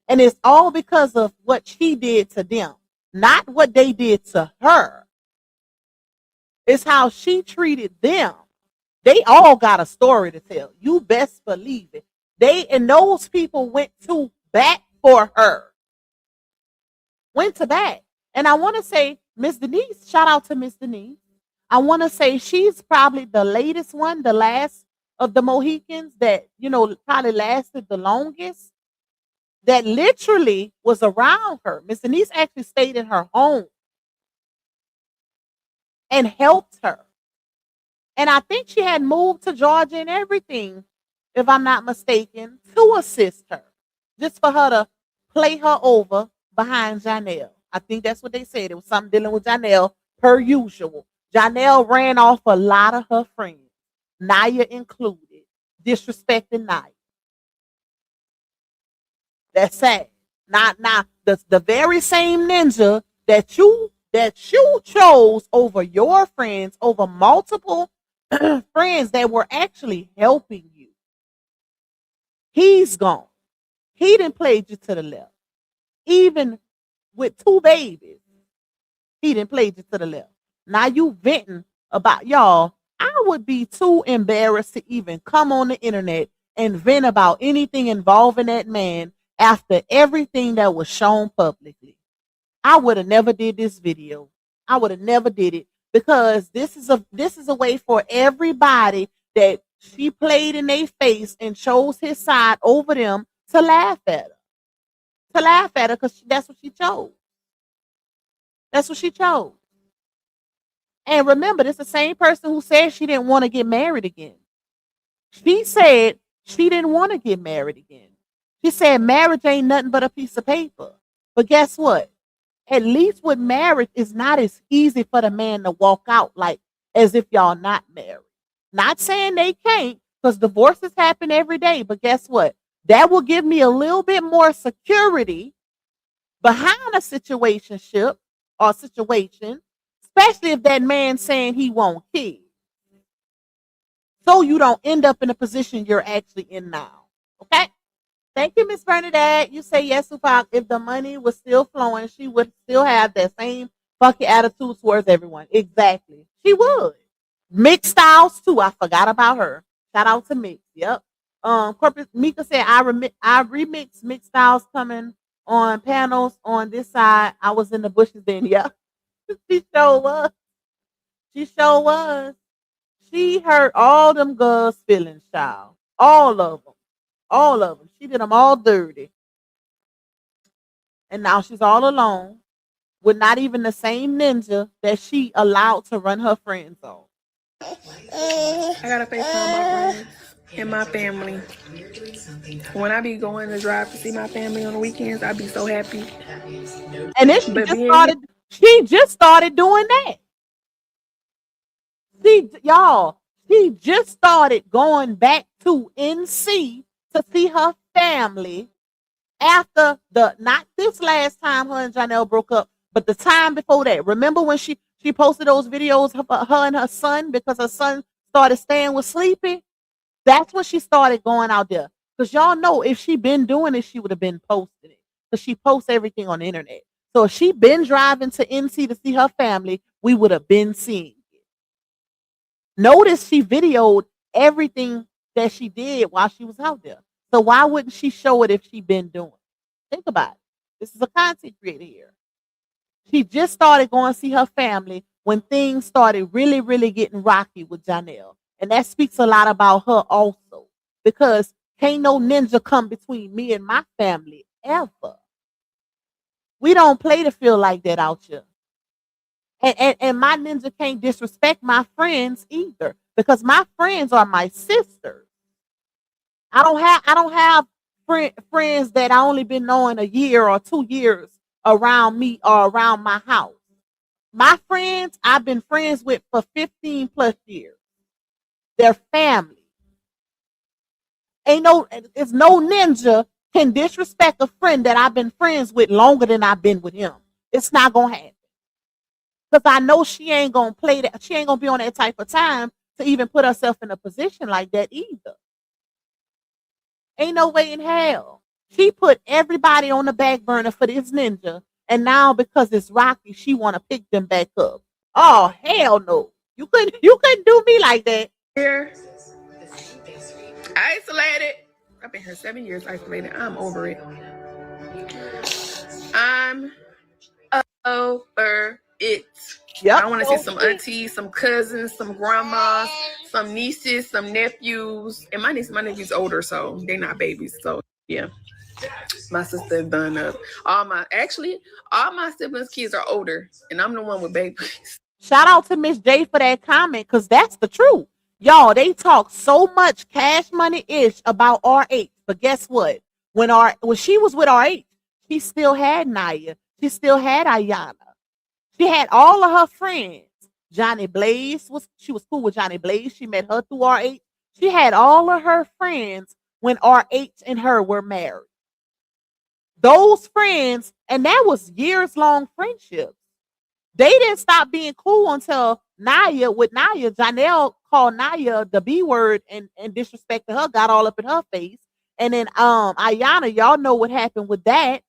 And it's all because of what she did to them, not what they did to her. It's how she treated them. They all got a story to tell. You best believe it. They and those people went to bat for her. Went to bat. And I want to say, Miss Denise, shout out to Miss Denise. I want to say she's probably the latest one, the last of the Mohicans that, probably lasted the longest, that literally was around her. Miss Denise actually stayed in her home and helped her. And I think she had moved to Georgia and everything, if I'm not mistaken, to assist her, just for her to play her over behind Janelle. I think that's what they said. It was something dealing with Janelle, per usual. Janelle ran off a lot of her friends, Naya included, disrespecting Naya. That's sad. Not the very same ninja that you chose over your friends, over multiple friends that were actually helping you. He's gone. He didn't play you to the left. Even with 2 babies, he didn't play you to the left. Now you venting about y'all. I would be too embarrassed to even come on the internet and vent about anything involving that man after everything that was shown publicly. I would have never did this video. I would have never did it because this is a way for everybody that she played in their face and chose his side over them to laugh at her. To laugh at her because that's what she chose. That's what she chose. And remember, this is the same person who said she didn't want to get married again. She said she didn't want to get married again. She said marriage ain't nothing but a piece of paper. But guess what? At least with marriage, it's not as easy for the man to walk out like as if y'all not married. Not saying they can't, because divorces happen every day. But guess what? That will give me a little bit more security behind a situationship or situation, especially if that man's saying he won't kids. So you don't end up in a position you're actually in now. Okay? Thank you, Miss Bernadette. You say yes, Tupac. If the money was still flowing, she would still have that same fucking attitude towards everyone. Exactly. She would. Mixed Styles too. I forgot about her. Shout out to Mix. Yep. Corporate Mika said I remix Mixed Styles coming on panels on this side. I was in the bushes then. Yep. She sure was. She sure was. She hurt all them girls' feelings, child. All of them. All of them. She did them all dirty. And now she's all alone with not even the same ninja that she allowed to run her friends on. I gotta FaceTime my friends and my family. When I be going to drive to see my family on the weekends, I be so happy. And then she just started doing that. She just started going back to NC to see her family after not this last time her and Janelle broke up, but the time before that. Remember when she posted those videos of her and her son because her son started staying with Sleepy? That's when she started going out there. Because y'all know if she been doing it, she would have been posting it. Because she posts everything on the internet. So if she been driving to NC to see her family, we would have been seeing it. Notice she videoed everything that she did while she was out there. So why wouldn't she show it if she been doing it? Think about it. This is a content creator here. She just started going to see her family when things started really, really getting rocky with Janelle. And that speaks a lot about her also. Because can't no ninja come between me and my family ever. We don't play the field like that out here. And my ninja can't disrespect my friends either. Because my friends are my sisters. I don't have friends that I only been knowing a year or 2 years around me or around my house. My friends, I've been friends with for 15 plus years. They're family. It's no ninja can disrespect a friend that I've been friends with longer than I've been with him. It's not gonna happen. Because I know she ain't gonna play that. She ain't gonna be on that type of time to even put herself in a position like that either. Ain't no way in hell. She put everybody on the back burner for this ninja, and now because it's rocky, she want to pick them back up. Oh hell no! You couldn't do me like that. Here, isolated. I've been here 7 years isolated. I'm over it. I'm over it. Yep. I want to see some aunties, some cousins, some grandmas, some nieces, some nephews. And my nephew's older, so they're not babies. So yeah. My sister done up. All my siblings' kids are older, and I'm the one with babies. Shout out to Miss J for that comment, because that's the truth. Y'all, they talk so much cash money-ish about RH. But guess what? When she was with RH, she still had Naya. She still had Ayana. She had all of her friends. Johnny Blaze she was cool with Johnny Blaze. She met her through RH. She had all of her friends when RH and her were married. Those friends, and that was years-long friendships. They didn't stop being cool until Janelle called Naya the B word and disrespected her, got all up in her face. And then Ayana, y'all know what happened with that.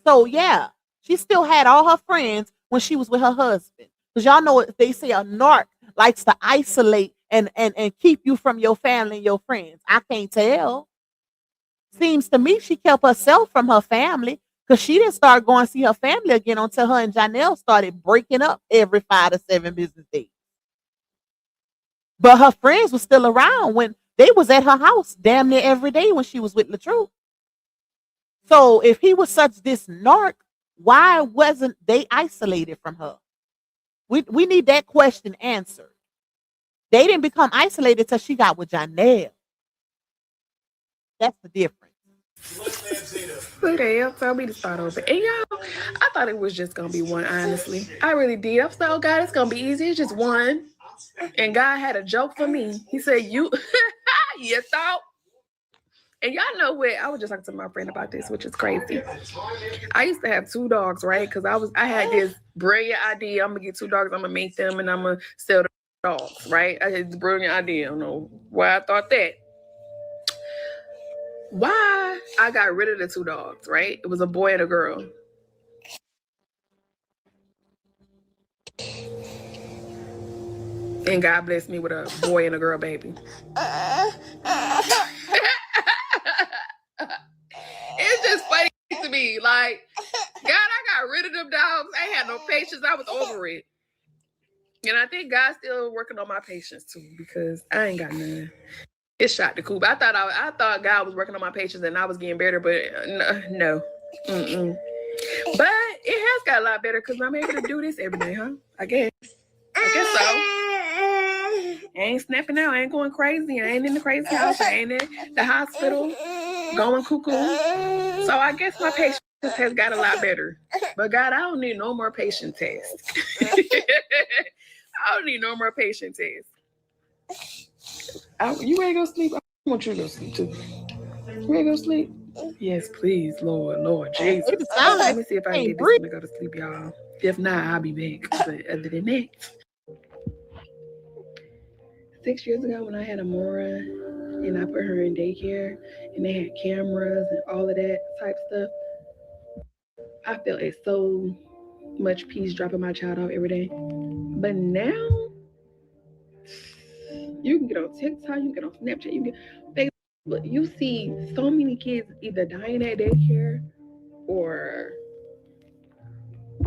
So yeah, she still had all her friends when she was with her husband. Because y'all know they say a narc likes to isolate and keep you from your family and your friends. I can't tell. Seems to me she kept herself from her family because she didn't start going to see her family again until her and Janelle started breaking up every 5 to 7 business days. But her friends were still around when they was at her house damn near every day when she was with LaTruth. So if he was such this narc, why wasn't they isolated from her? We need that question answered. They didn't become isolated till she got with Janelle. That's the difference. Look at y'all, tell me to start over. And y'all, I thought it was just gonna be one, honestly. I really did. I was like, oh God, it's gonna be easy. It's just one. And God had a joke for me. He said, you thought? And y'all know what? I was just talking to my friend about this, which is crazy. I used to have 2 dogs, right? Because I had this brilliant idea. I'm gonna get 2 dogs, I'm gonna make them, and I'm gonna sell the dogs, right? I had this brilliant idea. I don't know why I thought that. why I got rid of the 2 dogs, right? It was a boy and a girl. And God blessed me with a boy and a girl baby. It's just funny to me. Like, God, I got rid of them dogs. I ain't had no patience. I was over it. And I think God's still working on my patience too, because I ain't got none. It's shot the coop. I thought God was working on my patience and I was getting better, but no. Mm-mm. But it has got a lot better because I'm able to do this every day, huh? I guess so. I ain't snapping out. I ain't going crazy. I ain't in the crazy house. I ain't in the hospital going cuckoo. So I guess my patience has got a lot better. But God, I don't need no more patient tests. I don't need no more patient tests. You ready to go sleep? I want you to go sleep too. You ready to go sleep? Yes, please, Lord Jesus. Let me see if I can get this one to go to sleep, y'all. If not, I'll be back. But other than that, 6 years ago when I had Amora and I put her in daycare and they had cameras and all of that type stuff, I felt at so much peace dropping my child off every day. But now you can get on TikTok, you can get on Snapchat, you can get Facebook. You see so many kids either dying at daycare or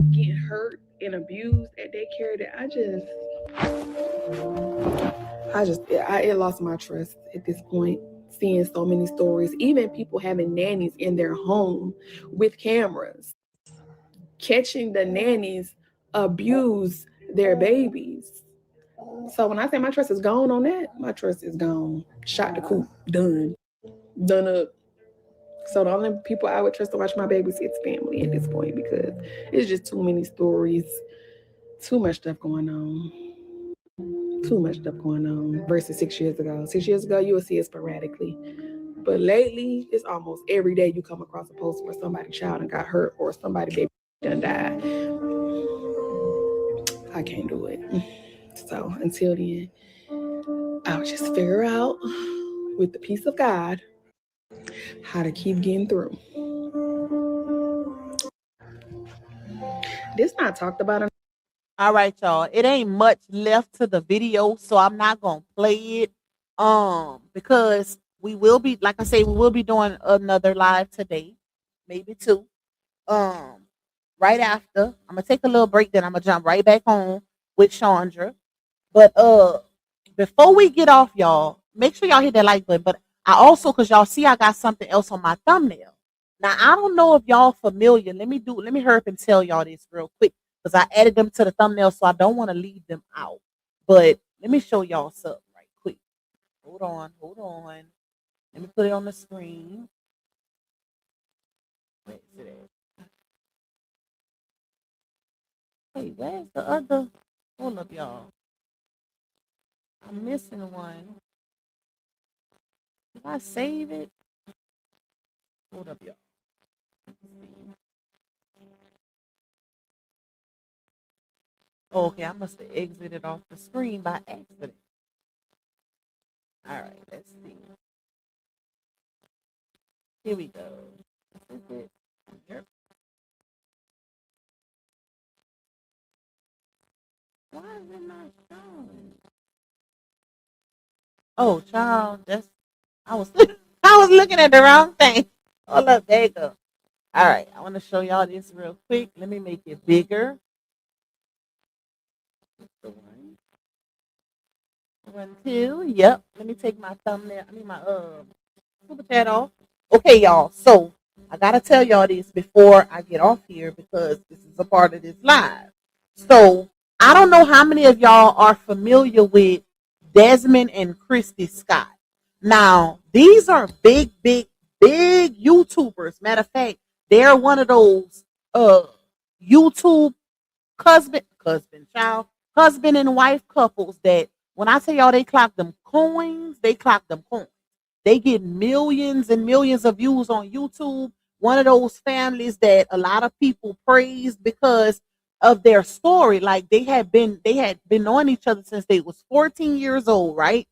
getting hurt and abused at daycare that it lost my trust at this point. Seeing so many stories, even people having nannies in their home with cameras, catching the nannies abuse their babies. So when I say my trust is gone on that, my trust is gone. Shot the coop, done up. So the only people I would trust to watch my babies is family at this point because it's just too many stories, too much stuff going on. Too much stuff going on versus 6 years ago. 6 years ago, you would see it sporadically. But lately, it's almost every day you come across a post where somebody's child and got hurt or somebody baby done died. I can't do it. So until then, I'll just figure out with the peace of God how to keep getting through. This not talked about. All right, y'all. It ain't much left to the video, so I'm not gonna play it. Because we will be, like I say, we will be doing another live today, maybe 2. Right after, I'm gonna take a little break, then I'm gonna jump right back on with Chandra. But before we get off, y'all, make sure y'all hit that like button. But I also, cause y'all see, I got something else on my thumbnail. Now I don't know if y'all familiar. Let me hurry up and tell y'all this real quick because I added them to the thumbnail, so I don't want to leave them out. But let me show y'all something right quick. Hold on. Let me put it on the screen. Wait, where's the other? Hold up, y'all. I'm missing one. Did I save it? Hold up, y'all. Oh, okay, I must have exited off the screen by accident. All right, let's see. Here we go. This is it. Yep. Why is it not showing? Oh, child, I was looking at the wrong thing. Hold up, there you go. All right, I want to show y'all this real quick. Let me make it bigger. One, 2. Yep. Let me take my thumbnail. My super chat off. Okay, y'all. So I gotta tell y'all this before I get off here because this is a part of this live. So I don't know how many of y'all are familiar with Desmond and Kristy Scott. Now, these are big YouTubers. Matter of fact, they're one of those YouTube husband and wife couples that when I tell y'all they clock them coins, they clock them coins. They get millions and millions of views on YouTube. One of those families that a lot of people praise because of their story. Like they had been knowing each other since they was 14 years old, right?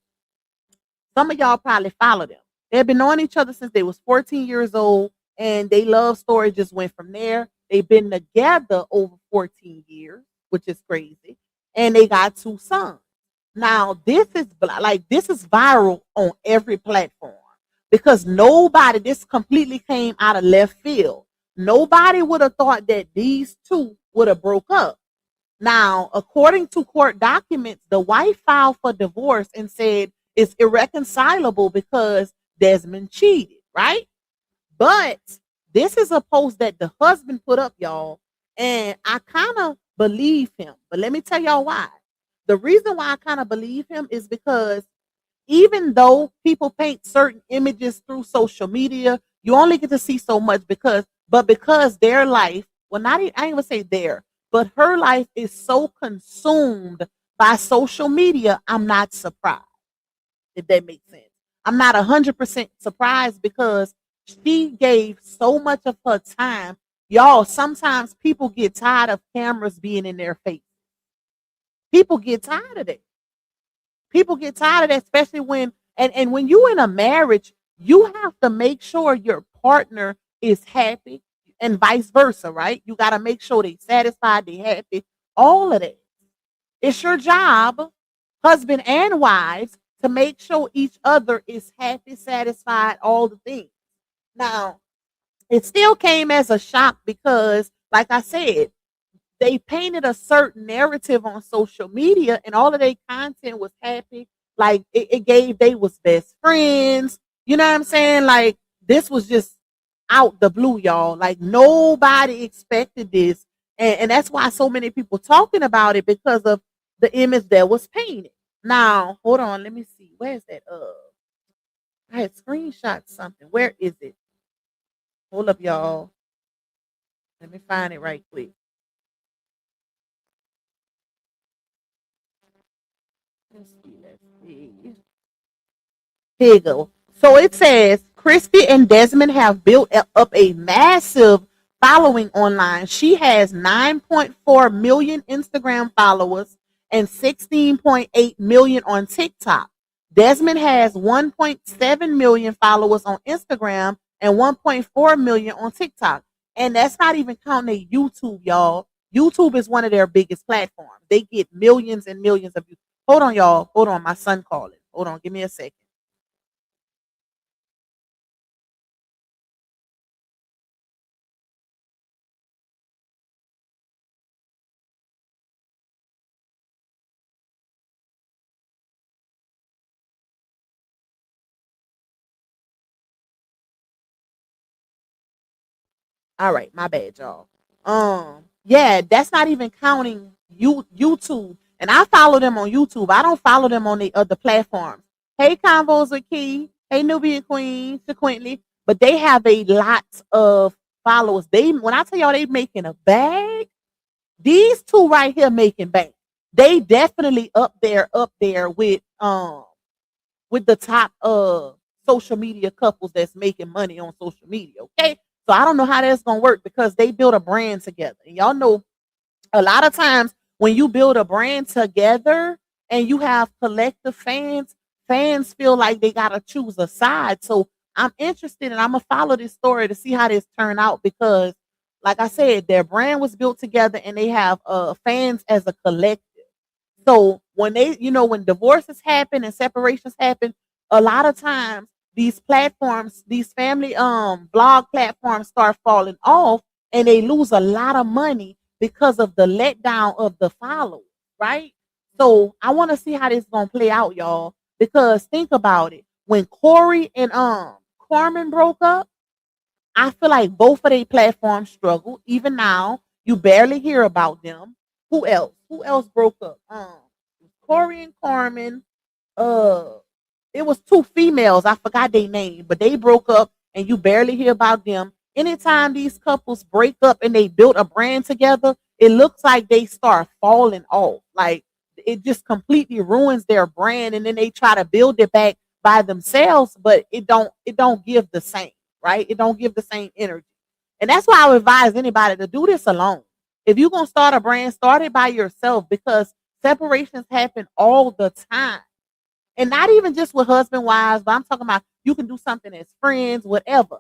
Some of y'all probably follow them. They had been knowing each other since they was 14 years old, and they love story just went from there. They've been together over 14 years, which is crazy, and they got 2 sons. Now this is viral on every platform because nobody this completely came out of left field. Nobody would have thought that these two would have broke up. Now, according to court documents, the wife filed for divorce and said it's irreconcilable because Desmond cheated, right? But this is a post that the husband put up, y'all, and I kind of believe him. But let me tell y'all why. The reason why I kind of believe him is because even though people paint certain images through social media, you only get to see so much because their life, well, not even, I ain't gonna say their, but her life is so consumed by social media. I'm not surprised, if that makes sense. I'm not 100% surprised because she gave so much of her time. Y'all, sometimes people get tired of cameras being in their face. People get tired of that. People get tired of that, especially and when you in a marriage, you have to make sure your partner is happy and vice versa, right? You got to make sure they satisfied, they happy, all of that. It's your job, husband and wives, to make sure each other is happy, satisfied, all the things. Now, it still came as a shock because, like I said, they painted a certain narrative on social media and all of their content was happy. Like it gave they was best friends. You know what I'm saying? Like this was just out the blue, y'all. Like nobody expected this. And that's why so many people talking about it because of the image that was painted. Now, hold on, let me see. Where's that? I had screenshot something. Where is it? Hold up, y'all. Let me find it right quick. Let's see. Let's see. Here you go. So it says Kristy and Desmond have built up a massive following online. She has 9.4 million Instagram followers and 16.8 million on TikTok. Desmond has 1.7 million followers on Instagram and 1.4 million on TikTok. And that's not even counting YouTube, y'all. YouTube is one of their biggest platforms. They get millions and millions of views. Hold on, y'all. Hold on. My son calling. Hold on. Give me a second. All right, my bad, y'all. Yeah, that's not even counting YouTube. And I follow them on YouTube. I don't follow them on the other platforms. Hey, Convos with Key. Hey, Nubian Queen, sequently. But they have a lot of followers. They when I tell y'all they making a bag, these two right here making bank. They definitely up there with the top social media couples that's making money on social media. Okay. So I don't know how that's gonna work because they build a brand together. And y'all know a lot of times when you build a brand together and you have collective fans, fans feel like they gotta choose a side. So I'm interested and I'm gonna follow this story to see how this turn out because like I said, their brand was built together and they have fans as a collective. So when when divorces happen and separations happen, a lot of times these platforms, these family blog platforms start falling off and they lose a lot of money because of the letdown of the followers, right? So I want to see how this is gonna play out, y'all. Because think about it. When Corey and Carmen broke up, I feel like both of their platforms struggled. Even now, you barely hear about them. Who else? Who else broke up? Corey and Carmen. Uh, it was 2 females. I forgot their name, but they broke up, and you barely hear about them. Anytime these couples break up and they build a brand together, it looks like they start falling off. Like it just completely ruins their brand, and then they try to build it back by themselves, but it don't give the same, right? It don't give the same energy. And that's why I would advise anybody to do this alone. If you're gonna start a brand, start it by yourself because separations happen all the time. And not even just with husband wives, but I'm talking about You can do something as friends, whatever.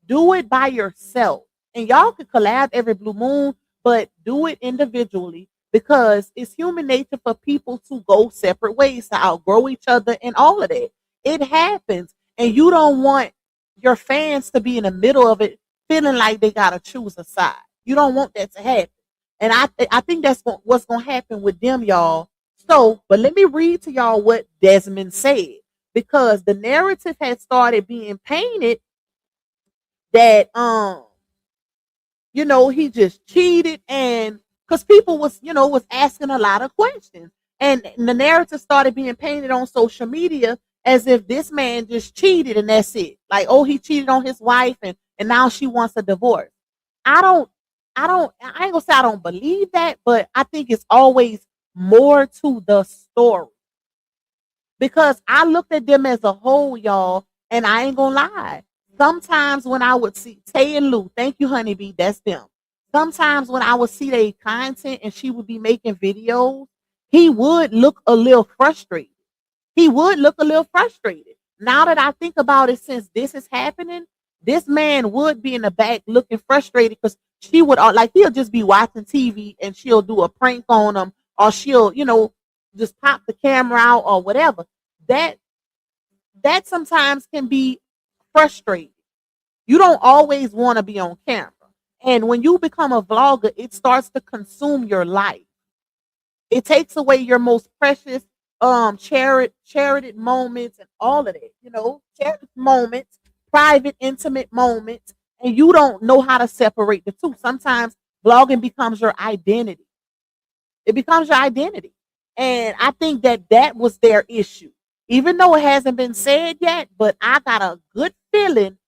Do it by yourself. And y'all can collab every blue moon, but do it individually because it's human nature for people to go separate ways, to outgrow each other and all of that. It happens. And you don't want your fans to be in the middle of it feeling like they got to choose a side. You don't want that to happen. And I think that's what's going to happen with them, y'all. So, but let me read to y'all what Desmond said because the narrative had started being painted that he just cheated, and because people was asking a lot of questions, and the narrative started being painted on social media as if this man just cheated and that's it. Like, oh, he cheated on his wife and now she wants a divorce. I don't I ain't gonna say I don't believe that, but I think it's always more to the story because I looked at them as a whole, y'all, and I ain't gonna lie. Sometimes when I would see Tay and Lou, thank you, honeybee, that's them. Sometimes when I would see their content and she would be making videos, he would look a little frustrated. He would look a little frustrated. Now that I think about it, since this is happening, this man would be in the back looking frustrated because she would like he'll just be watching TV and she'll do a prank on him or she'll just pop the camera out or whatever. That sometimes can be frustrating. You don't always want to be on camera. And when you become a vlogger, it starts to consume your life. It takes away your most precious cherished moments and all of that, cherished moments, private, intimate moments, and you don't know how to separate the two. Sometimes vlogging becomes your identity. It becomes your identity. And I think that was their issue. Even though it hasn't been said yet, but I got a good feeling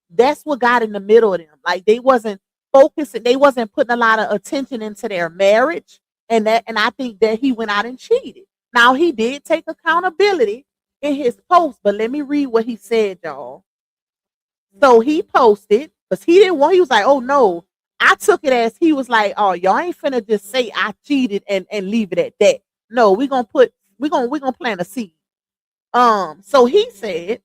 that's what got in the middle of them. Like they wasn't focusing, they wasn't putting a lot of attention into their marriage. And I think that he went out and cheated. Now he did take accountability in his post, but let me read what he said, y'all. So he posted, because he didn't want, he was like, oh no. I took it as he was like, oh, y'all ain't finna just say I cheated and leave it at that. No, we're gonna plant a seed. So he said,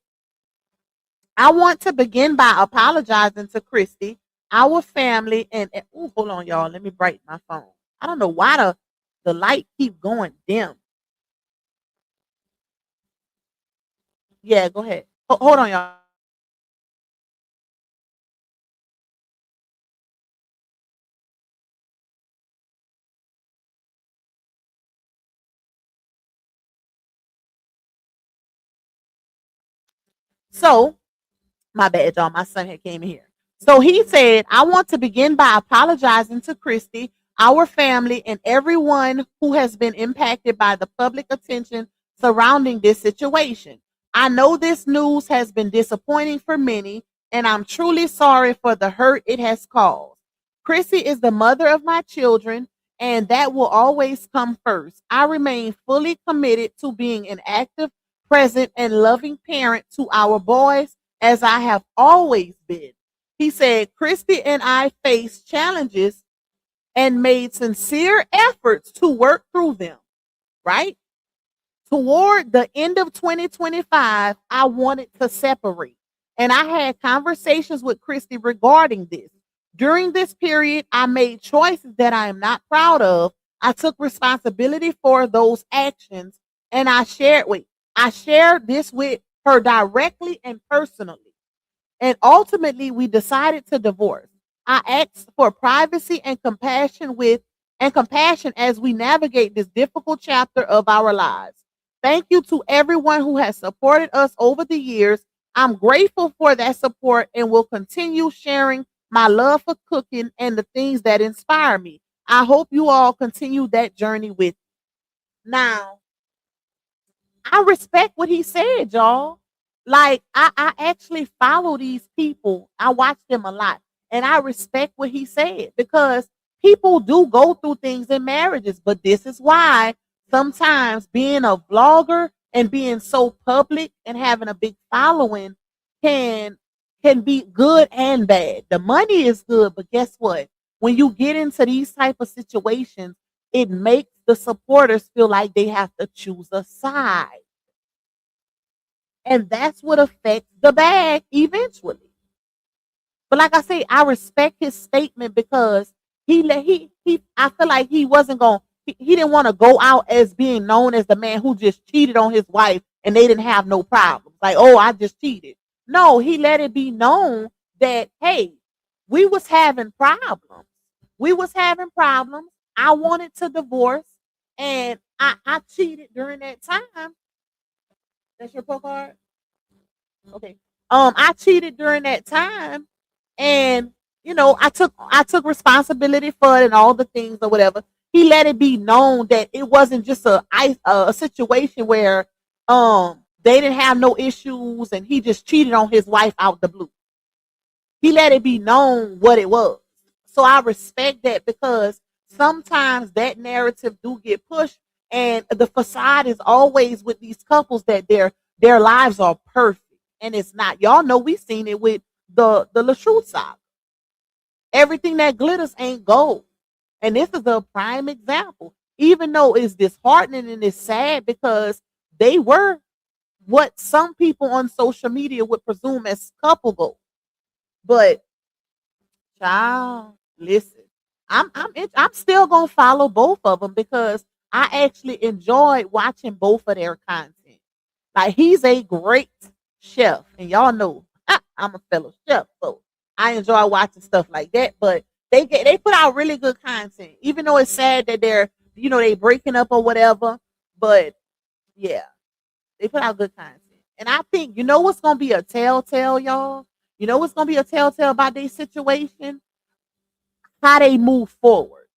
I want to begin by apologizing to Kristy, our family, and hold on, y'all. Let me brighten my phone. I don't know why the light keep going dim. Yeah, go ahead. Hold on, y'all. So, my bad, y'all. My son had came in here. So he said, I want to begin by apologizing to Kristy, our family, and everyone who has been impacted by the public attention surrounding this situation. I know this news has been disappointing for many, and I'm truly sorry for the hurt it has caused. Kristy is the mother of my children, and that will always come first. I remain fully committed to being an active, present, and loving parent to our boys, as I have always been. He said, Kristy and I faced challenges and made sincere efforts to work through them, right? Toward the end of 2025, I wanted to separate. And I had conversations with Kristy regarding this. During this period, I made choices that I am not proud of. I took responsibility for those actions and I shared this with her directly and personally. And ultimately, we decided to divorce. I asked for privacy and compassion as we navigate this difficult chapter of our lives. Thank you to everyone who has supported us over the years. I'm grateful for that support and will continue sharing my love for cooking and the things that inspire me. I hope you all continue that journey with me. Now, I respect what he said, y'all. Like I actually follow these people. I watch them a lot. And I respect what he said because people do go through things in marriages. But this is why sometimes being a vlogger and being so public and having a big following can be good and bad. The money is good, but guess what? When you get into these type of situations, it makes the supporters feel like they have to choose a side. And that's what affects the bag eventually. But like I say, I respect his statement because I feel like he wasn't going he didn't want to go out as being known as the man who just cheated on his wife and they didn't have no problems. Like, oh, I just cheated. No, he let it be known that, hey, we was having problems. We was having problems. I wanted to divorce and I cheated during that time. That's your poke card? Okay. I cheated during that time. And I took responsibility for it and all the things or whatever. He let it be known that it wasn't just a situation where they didn't have no issues and he just cheated on his wife out the blue. He let it be known what it was. So I respect that because sometimes that narrative do get pushed and the facade is always with these couples that their lives are perfect and it's not. Y'all know we've seen it with the LaTruth saga. Everything that glitters ain't gold. And this is a prime example. Even though it's disheartening and it's sad because they were what some people on social media would presume as couple goals. But child, listen, I'm still gonna follow both of them because I actually enjoyed watching both of their content. Like he's a great chef, and y'all know I'm a fellow chef, so I enjoy watching stuff like that. But they put out really good content, even though it's sad that they're they breaking up or whatever. But yeah, they put out good content, and I think what's gonna be a telltale, y'all. What's gonna be a telltale about their situation? How they move forward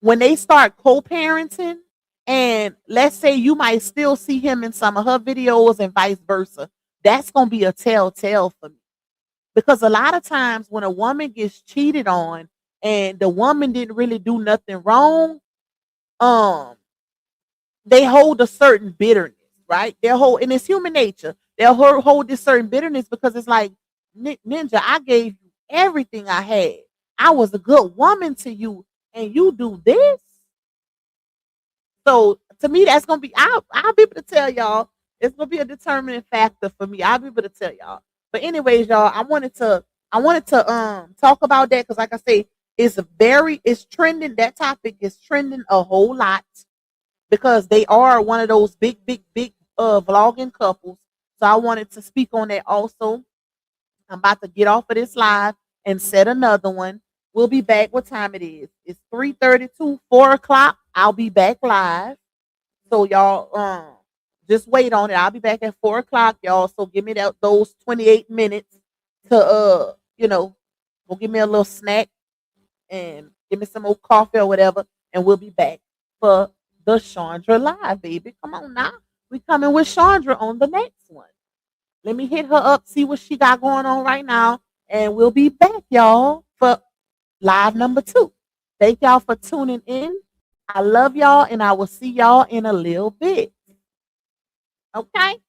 when they start co-parenting, and let's say you might still see him in some of her videos and vice versa. That's gonna be a telltale for me. Because a lot of times when a woman gets cheated on and the woman didn't really do nothing wrong, they hold a certain bitterness, right? And it's human nature. They'll hold this certain bitterness because it's like, Ninja, I gave you everything I had. I was a good woman to you and you do this. So to me, that's gonna be I'll be able to tell y'all. It's gonna be a determining factor for me. I'll be able to tell y'all. But anyways, y'all, I wanted to talk about that because like I say, it's trending. That topic is trending a whole lot because they are one of those big vlogging couples. So I wanted to speak on that also. I'm about to get off of this live and set another one. We'll be back. What time it is? It's 3:32, 4 o'clock. I'll be back live. So y'all just wait on it. I'll be back at 4 o'clock, y'all. So give me those 28 minutes to go give me a little snack and give me some old coffee or whatever, and we'll be back for the Chandra live, baby. Come on now. We coming with Chandra on the next one. Let me hit her up, see what she got going on right now, and we'll be back, y'all, for live number 2. Thank y'all for tuning in. I love y'all, and I will see y'all in a little bit. Okay?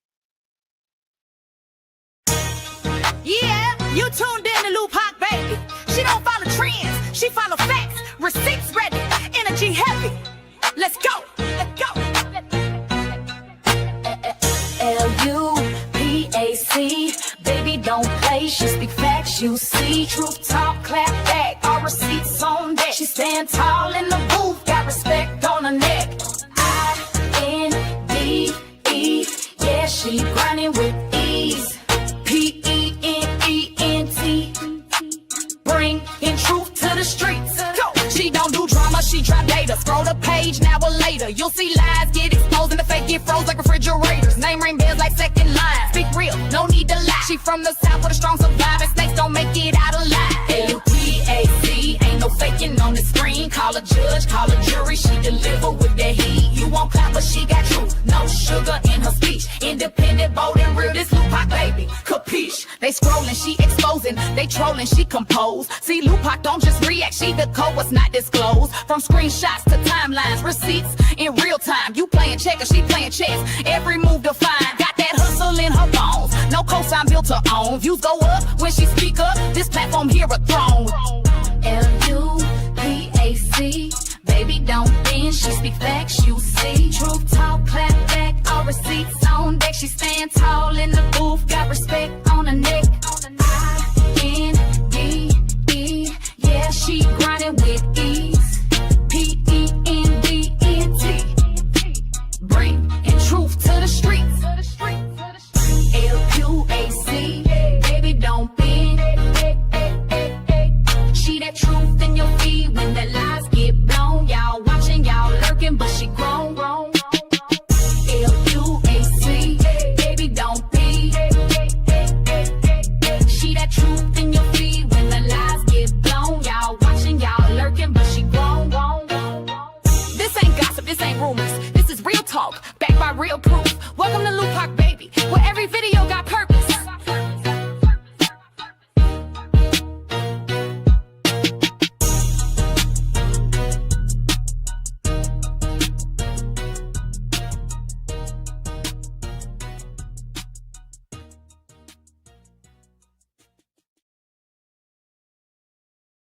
Yeah, you tuned in to Lou Pac, baby. She don't follow trends, she follow facts. Receipts ready, energy heavy. Let's go, let's go. L-U-P-A-C, baby don't play. She speak facts, you see. Truth talk, clap back, all receipts on deck. She stand tall in the booth, got respect on her neck. I-N-D-E, yeah, she grinding with ease. P-E-N-E-N-T, bringing truth to the streets. Go. She don't do drama, she drop data. Scroll the page, now or later. You'll see lies get exposed and the fake get froze like refrigerators. Name ring bells like second line. Speak real, no need to lie. She from the south with a strong survivor. Snakes don't make it out alive. L-U-P-A-C, ain't no faking on the screen. Call a judge, call a jury. She deliver with that heat. You won't clap, but she got truth. No sugar in her speech. Independent, bold and real. This Lou Pac, baby. Capiche? They scrolling, she exposing. They trolling, she compose. See, Lou Pac don't just react. She the code what's not disclosed. From screenshots to timelines, receipts in real time. You playing checkers, she playing chess. Every move defined. Got that hustle in her bones. No cosign built to own. Views go up when she speak up. This platform here a throne. L-U-P-A-C, baby don't bend. She speak facts, you see. Truth talk, clap back, all receipts on deck. She stand tall in the booth, got respect